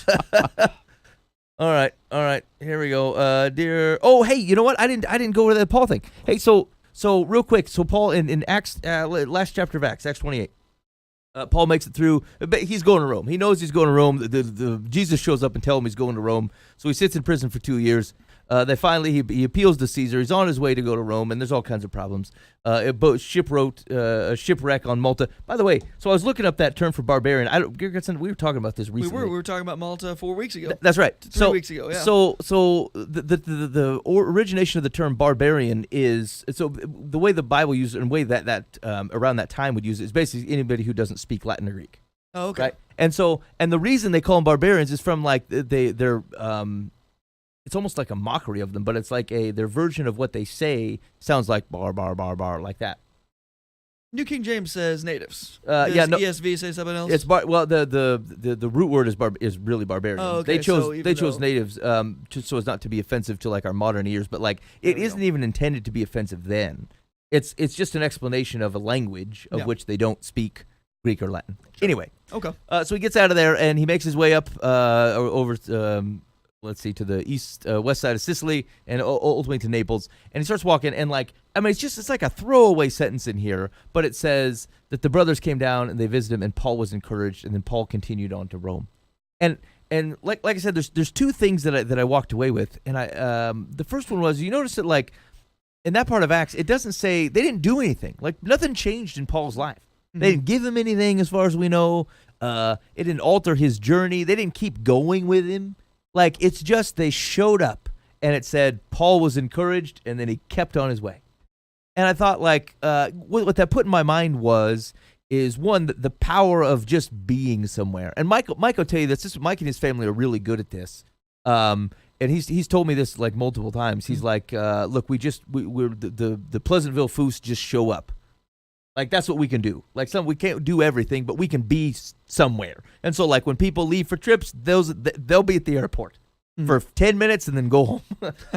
All right. Here we go. Dear. Oh, hey, you know what? I didn't go over the Paul thing. Hey, so real quick. So Paul in Acts, last chapter of Acts 28. Paul makes it through. But he's going to Rome. He knows he's going to Rome. Jesus shows up and tells him he's going to Rome. So he sits in prison for 2 years. They finally he appeals to Caesar. He's on his way to go to Rome, and there's all kinds of problems. A shipwreck on Malta. By the way, so I was looking up that term for barbarian. We were talking about this recently. We were talking about Malta 4 weeks ago. That's right. 3 weeks ago, yeah. So the origination of the term barbarian is the way the Bible uses it and the way that around that time would use it is basically anybody who doesn't speak Latin or Greek. Oh, okay. Right? And the reason they call them barbarians is from like they're it's almost like a mockery of them, but it's like their version of what they say sounds like bar like that. New King James says natives. Yeah, Does no- ESV say something else? It's the root word is really barbarian. Oh, okay, They so even chose though- natives so as not to be offensive to like our modern ears, but like it There we isn't go. even intended to be offensive then. It's just an explanation of a language of Yeah. which they don't speak Greek or Latin. Anyway, Okay. so he gets out of there and he makes his way up over let's see, to the west side of Sicily and ultimately to Naples. And he starts walking and it's like a throwaway sentence in here, but it says that the brothers came down and they visited him and Paul was encouraged, and then Paul continued on to Rome. And like I said, there's 2 things that I walked away with. And the first one was, you notice that like in that part of Acts, it doesn't say they didn't do anything. Like nothing changed in Paul's life. They didn't give him anything as far as we know. It didn't alter his journey. They didn't keep going with him. Like, it's just they showed up, and it said Paul was encouraged, and then he kept on his way. And I thought, like, what that put in my mind is one, the power of just being somewhere. And Mike will tell you this. Mike and his family are really good at this. and he's told me this like multiple times. He's like, look, we're the Pleasantville Foos just show up. Like, that's what we can do. Like, we can't do everything, but we can be somewhere. And so, like, when people leave for trips, they'll be at the airport for 10 minutes and then go home,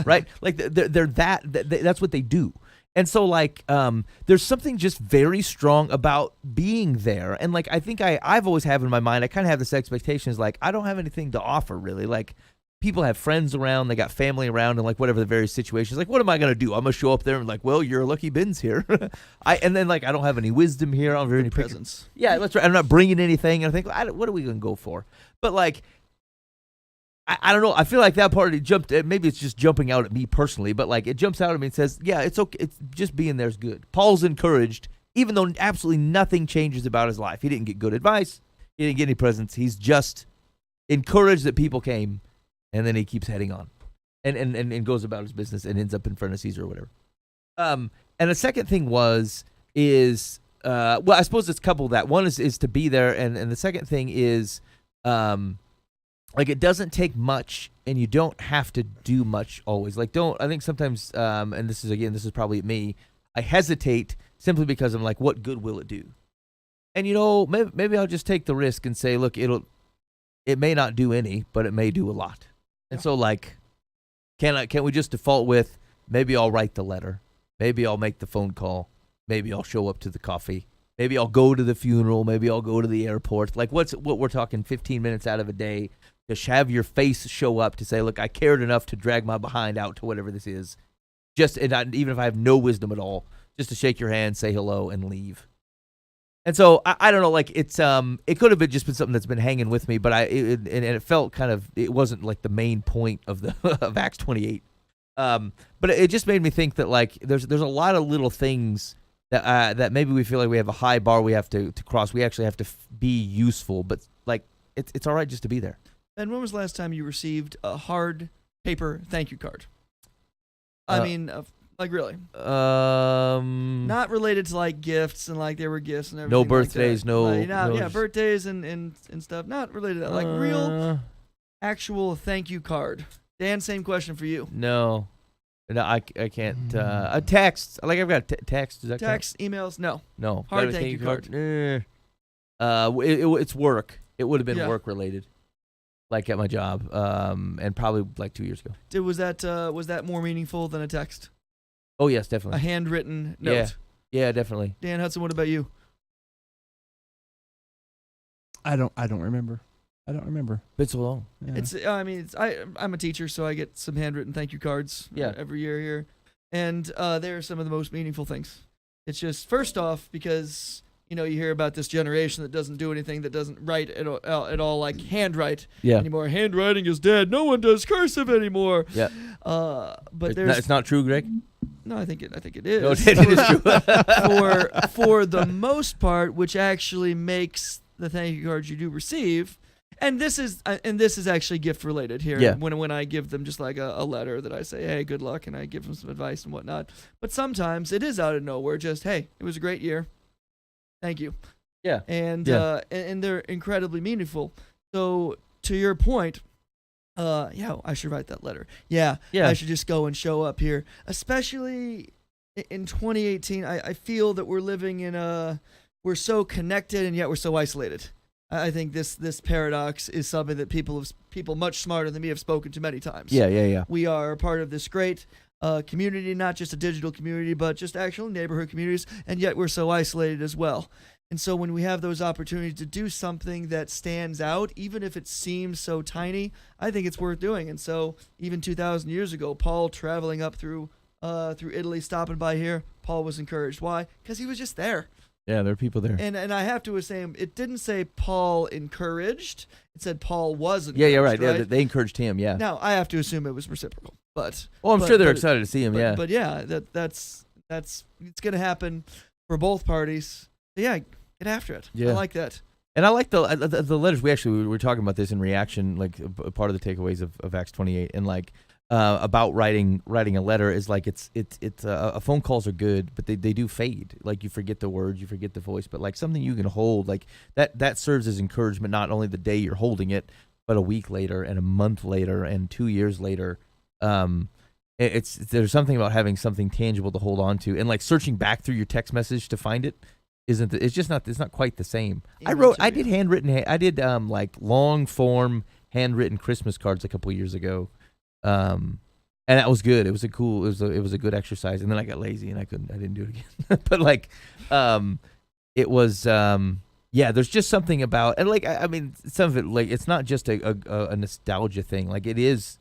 right? Like, that's what they do. And so, like, there's something just very strong about being there. And, like, I think I've always have in my mind, I kind of have this expectation is, like, I don't have anything to offer, really. Like, people have friends around, they got family around, and like whatever the various situations. Like, what am I gonna do? I'm gonna show up there and like, well, you're lucky Ben's here. And then like I don't have any wisdom here. I don't have any presence. Yeah, that's right. I'm not bringing anything. And I think, what are we gonna go for? But like, I don't know. I feel like that part it jumped. Maybe it's just jumping out at me personally, but like it jumps out at me and says, yeah, it's okay. It's just being there is good. Paul's encouraged, even though absolutely nothing changes about his life. He didn't get good advice. He didn't get any presents. He's just encouraged that people came. And then he keeps heading on and goes about his business and ends up in front of Caesar or whatever. And the second thing is well, I suppose it's coupled that. One is to be there, and the second thing is like it doesn't take much and you don't have to do much always. Like I think sometimes, and this is probably me, I hesitate simply because I'm like, what good will it do? And maybe I'll just take the risk and say, look, it may not do any, but it may do a lot. And so, like, can't we just default with maybe I'll write the letter, maybe I'll make the phone call, maybe I'll show up to the coffee, maybe I'll go to the funeral, maybe I'll go to the airport. Like, what we're talking 15 minutes out of a day, just have your face show up to say, look, I cared enough to drag my behind out to whatever this is, even if I have no wisdom at all, just to shake your hand, say hello, and leave. And so I don't know, like it's it could have just been something that's been hanging with me, but it felt kind of, it wasn't like the main point of the of Acts 28. But it just made me think that like there's a lot of little things that maybe we feel like we have a high bar we have to cross. We actually have to be useful, but like it's all right just to be there. And when was the last time you received a hard paper thank you card? I mean, like really? Not related to like gifts and like there were gifts and everything. No birthdays, like no birthdays and stuff. Not related to that. Like real, actual thank you card. Dan, same question for you. No, I can't. A text, like I've got text. Does that text, emails? No. Hard thank you card. It's work. It would have been work related. Like at my job, and probably like 2 years ago. Was that more meaningful than a text? Oh yes, definitely. A handwritten note. Yeah, definitely. Dan Hudson, what about you? I don't remember. Been so long. Yeah. I'm a teacher, so I get some handwritten thank you cards every year here, and they're some of the most meaningful things. It's just first off because you hear about this generation that doesn't do anything, that doesn't write at all like handwrite anymore. Handwriting is dead. No one does cursive anymore. Yeah. But it's not true, Greg. No, I think it is. No, it is true. for the most part, which actually makes the thank you cards you do receive, and this is actually gift related here. Yeah. When I give them just like a letter that I say, hey, good luck, and I give them some advice and whatnot. But sometimes it is out of nowhere. Just hey, it was a great year. Thank you. Yeah. And they're incredibly meaningful. So to your point. I should write that letter. Yeah. I should just go and show up here. Especially in 2018, I feel that we're living in we're so connected and yet we're so isolated. I think this paradox is something that people much smarter than me have spoken to many times. Yeah. We are part of this great community, not just a digital community, but just actual neighborhood communities, and yet we're so isolated as well. And so when we have those opportunities to do something that stands out, even if it seems so tiny, I think it's worth doing. And so even 2,000 years ago, Paul traveling up through Italy, stopping by here, Paul was encouraged. Why? Because he was just there. Yeah, there are people there. And I have to say, it didn't say Paul encouraged. It said Paul was encouraged. Yeah, right. Yeah, they encouraged him, yeah. Now, I have to assume it was reciprocal. But I'm sure they're excited to see him, yeah. But yeah, that's it's going to happen for both parties. Yeah, get after it. Yeah. I like that. And I like the letters. We were talking about this in reaction, like a part of the takeaways of Acts 28, and like about writing a letter is like it's phone calls are good, but they do fade. Like you forget the words, you forget the voice, but like something you can hold, like that serves as encouragement not only the day you're holding it, but a week later and a month later and 2 years later, there's something about having something tangible to hold on to, and like searching back through your text message to find it it's not quite the same. I did handwritten, like long form handwritten Christmas cards a couple years ago. And that was good. It was a good exercise. And then I got lazy and I didn't do it again. But like, it was, there's just something about, and like, I mean, some of it, like, it's not just a nostalgia thing. Like there's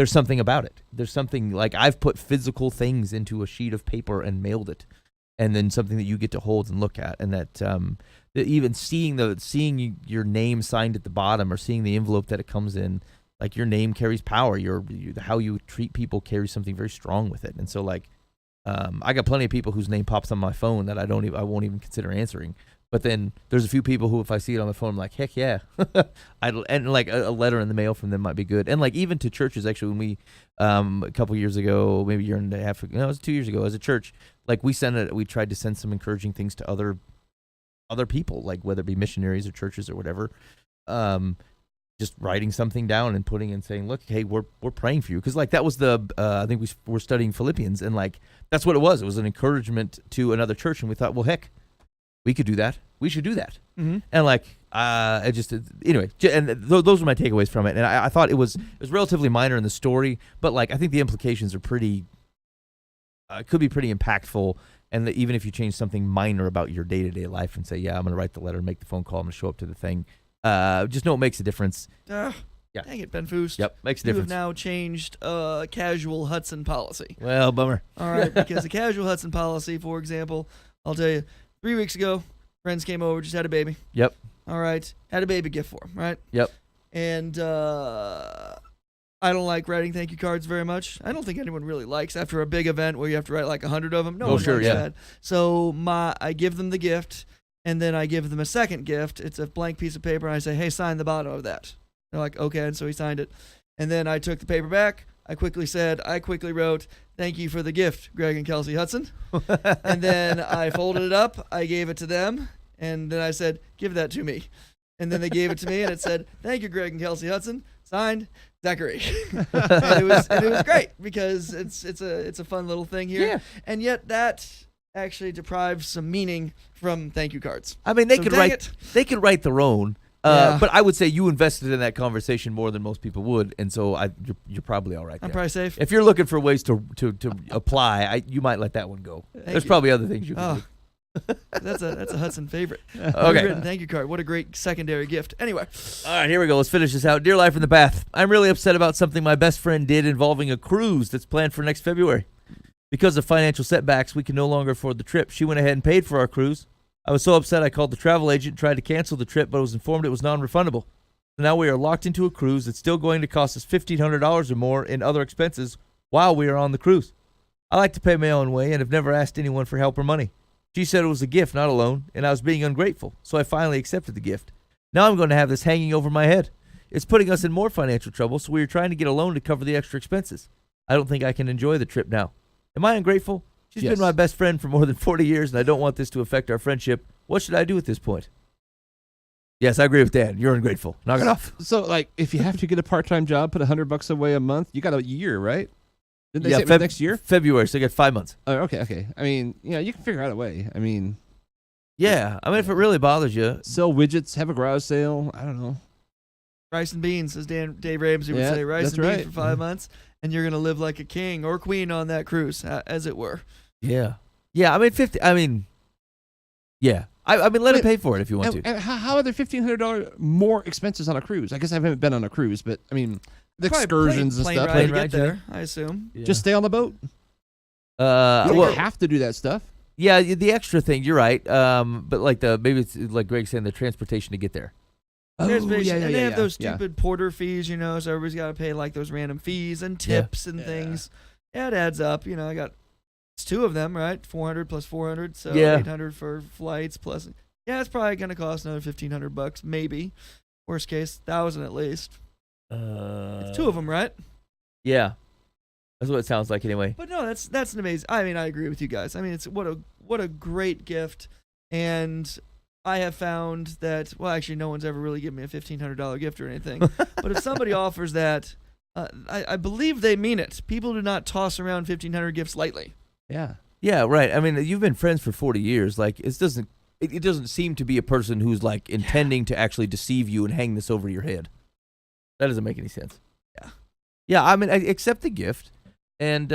something about it. There's something, like, I've put physical things into a sheet of paper and mailed it. And then something that you get to hold and look at. And that even seeing your name signed at the bottom or seeing the envelope that it comes in, like, your name carries power. How you treat people carries something very strong with it. And so, like, I got plenty of people whose name pops on my phone that I won't even consider answering. But then there's a few people who, if I see it on my phone, I'm like, heck yeah. And like a letter in the mail from them might be good. And like even to churches, actually, when we a couple years ago, maybe a year and a half ago, no, it was 2 years ago, as a church, like we tried to send some encouraging things to other people, like whether it be missionaries or churches or whatever. Just writing something down and putting and saying, look, hey, we're praying for you. Because like that was I think we were studying Philippians, and like that's what it was. It was an encouragement to another church, and we thought, well, heck, we could do that. We should do that. Mm-hmm. And like, anyway, and those were my takeaways from it. And I thought it was relatively minor in the story, but like I think the implications are pretty, could be pretty impactful. And even if you change something minor about your day-to-day life and say, yeah, I'm going to write the letter, make the phone call, I'm going to show up to the thing. Just know it makes a difference. Yeah. Dang it, Ben Foost. Yep, makes a You difference. have now changed casual Hudson policy. Well, bummer. All right, because the casual Hudson policy, for example, I'll tell you, 3 weeks ago, friends came over, just had a baby. Yep. All right, had a baby gift for him, right? Yep. And I don't like writing thank you cards very much. I don't think anyone really likes after a big event where you have to write like 100 of them. No one likes that. So I give them the gift, and then I give them a second gift. It's a blank piece of paper, and I say, hey, sign the bottom of that. They're like, okay, and so he signed it. And then I took the paper back. I quickly wrote, thank you for the gift, Greg and Kelsey Hudson. And then I folded it up. I gave it to them. And then I said, give that to me. And then they gave it to me, and it said, thank you, Greg and Kelsey Hudson. Signed, Zachary. and it was great because it's a fun little thing here. Yeah. And yet that actually deprives some meaning from thank you cards. I mean, they could write their own. But I would say you invested in that conversation more than most people would, and so you're probably all right there. I'm probably safe. If you're looking for ways to apply, you might let that one go. There's probably other things you can do. That's a Hudson favorite. Okay. Written thank you card. What a great secondary gift. Anyway. All right, here we go. Let's finish this out. Dear Life in the Bath, I'm really upset about something my best friend did involving a cruise that's planned for next February. Because of financial setbacks, we can no longer afford the trip. She went ahead and paid for our cruise. I was so upset I called the travel agent and tried to cancel the trip, but was informed it was non-refundable. So now we are locked into a cruise that's still going to cost us $1,500 or more in other expenses while we are on the cruise. I like to pay my own way and have never asked anyone for help or money. She said it was a gift, not a loan, and I was being ungrateful, so I finally accepted the gift. Now I'm going to have this hanging over my head. It's putting us in more financial trouble, so we are trying to get a loan to cover the extra expenses. I don't think I can enjoy the trip now. Am I ungrateful? She's been my best friend for more than 40 years, and I don't want this to affect our friendship. What should I do at this point? Yes, I agree with Dan. You're ungrateful. Knock it off. So, like, if you have to get a part-time job, put $100 away a month, you got a year, right? Didn't they say it was next year? February, so you got 5 months. Oh, okay. I mean, you can figure out a way. I mean, yeah. I mean, if it really bothers you, sell widgets, have a garage sale. I don't know. Rice and beans, as Dave Ramsey would say. Rice and beans for 5 months, and you're gonna live like a king or queen on that cruise, as it were. Yeah. I mean, 50. I mean, yeah. I mean, let it pay for it if you want to. And how are there $1,500 more expenses on a cruise? I guess I haven't been on a cruise, but I mean, the excursions and stuff. Plane ride there, I assume. Yeah. Just stay on the boat. You don't have to do that stuff. Yeah, the extra thing. You're right. But like maybe it's like Greg saying, the transportation to get there. And they have those stupid porter fees, so everybody's got to pay like those random fees and tips and things. Yeah, it adds up. It's two of them, right? 400 plus 400, so 800 for flights plus. Yeah, it's probably gonna cost another $1,500, maybe. Worst case, 1,000 at least. It's two of them, right? Yeah, that's what it sounds like anyway. But no, that's an amazing. I mean, I agree with you guys. I mean, it's what a great gift, and I have found that, well, actually, no one's ever really given me a $1,500 gift or anything. But if somebody offers that, I believe they mean it. People do not toss around 1,500 gifts lightly. Yeah. Yeah, right. I mean, you've been friends for 40 years. Like, it doesn't seem to be a person who's like intending to actually deceive you and hang this over your head. That doesn't make any sense. Yeah. Yeah, I mean, I accept the gift, and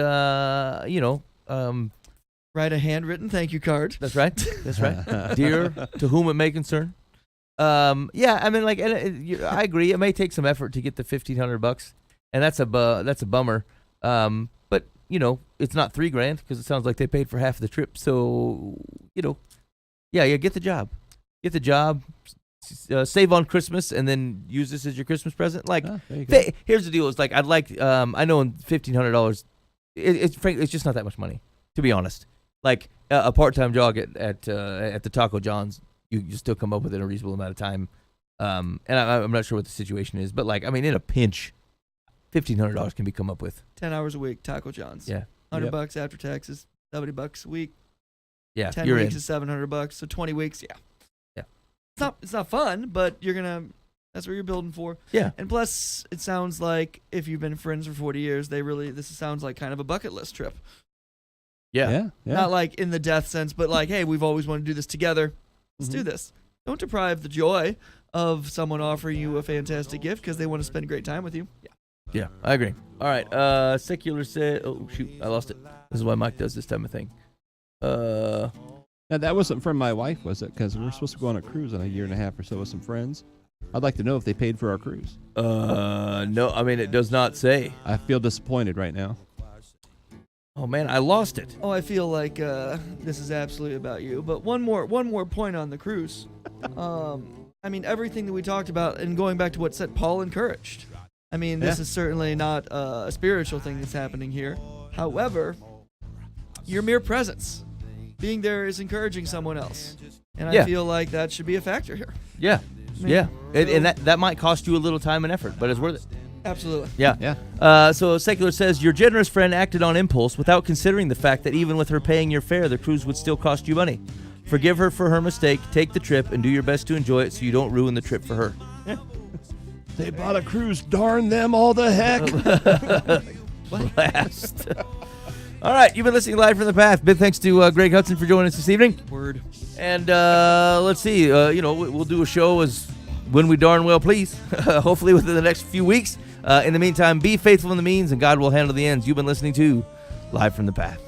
Write a handwritten thank you card. that's right. That's right. Dear, to whom it may concern. Yeah, I mean, like, I agree. It may take some effort to get the $1,500, and that's a bummer. But it's not $3,000 because it sounds like they paid for half of the trip. So yeah, get the job. Get the job. Save on Christmas and then use this as your Christmas present. Like, Oh, there you go. here's the deal: it's like I know in $1,500, it's just not that much money, to be honest. Like a part-time job at the Taco John's, you still come up with it in a reasonable amount of time. And I'm not sure what the situation is, but like, I mean, in a pinch, $1,500 can be come up with. 10 hours a week, Taco John's. Yeah, $100 after taxes, $70 a week. yeah, 10 you're weeks in. is $700, so 20 weeks, yeah. Yeah. It's not fun, but that's what you're building for. Yeah, And plus, it sounds like if you've been friends for 40 years, this sounds like kind of a bucket list trip. yeah, Yeah. Not like in the death sense, but like, hey, we've always wanted to do this together. Let's do this. Don't deprive the joy of someone offering you a fantastic gift because they want to spend great time with you. Yeah, I agree. All right, Secular said, oh shoot, I lost it. This is why Mike does this type of thing. Now, that wasn't from my wife, was it? Because we're supposed to go on a cruise in a year and a half or so with some friends. I'd like to know if they paid for our cruise. No, I mean, it does not say. I feel disappointed right now. Oh man, I lost it. Oh, I feel like this is absolutely about you. But one more point on the cruise. I mean, everything that we talked about, and going back to what said Paul encouraged. I mean, this is certainly not a spiritual thing that's happening here. However, your mere presence, being there, is encouraging someone else, and Yeah. I feel like that should be a factor here. Yeah, yeah, and that might cost you a little time and effort, but it's worth it. Absolutely. Yeah. Yeah. So Secular says, your generous friend acted on impulse without considering the fact that even with her paying your fare, the cruise would still cost you money. Forgive her for her mistake, take the trip, and do your best to enjoy it so you don't ruin the trip for her. They bought a cruise. Darn them all the heck. Blast. All right, you've been listening live from the path. Big thanks to Greg Hudson for joining us this evening. Word. And let's see, we'll do a show as when we darn well please, hopefully within the next few weeks. In the meantime, be faithful in the means, and God will handle the ends. You've been listening to Live from the Path.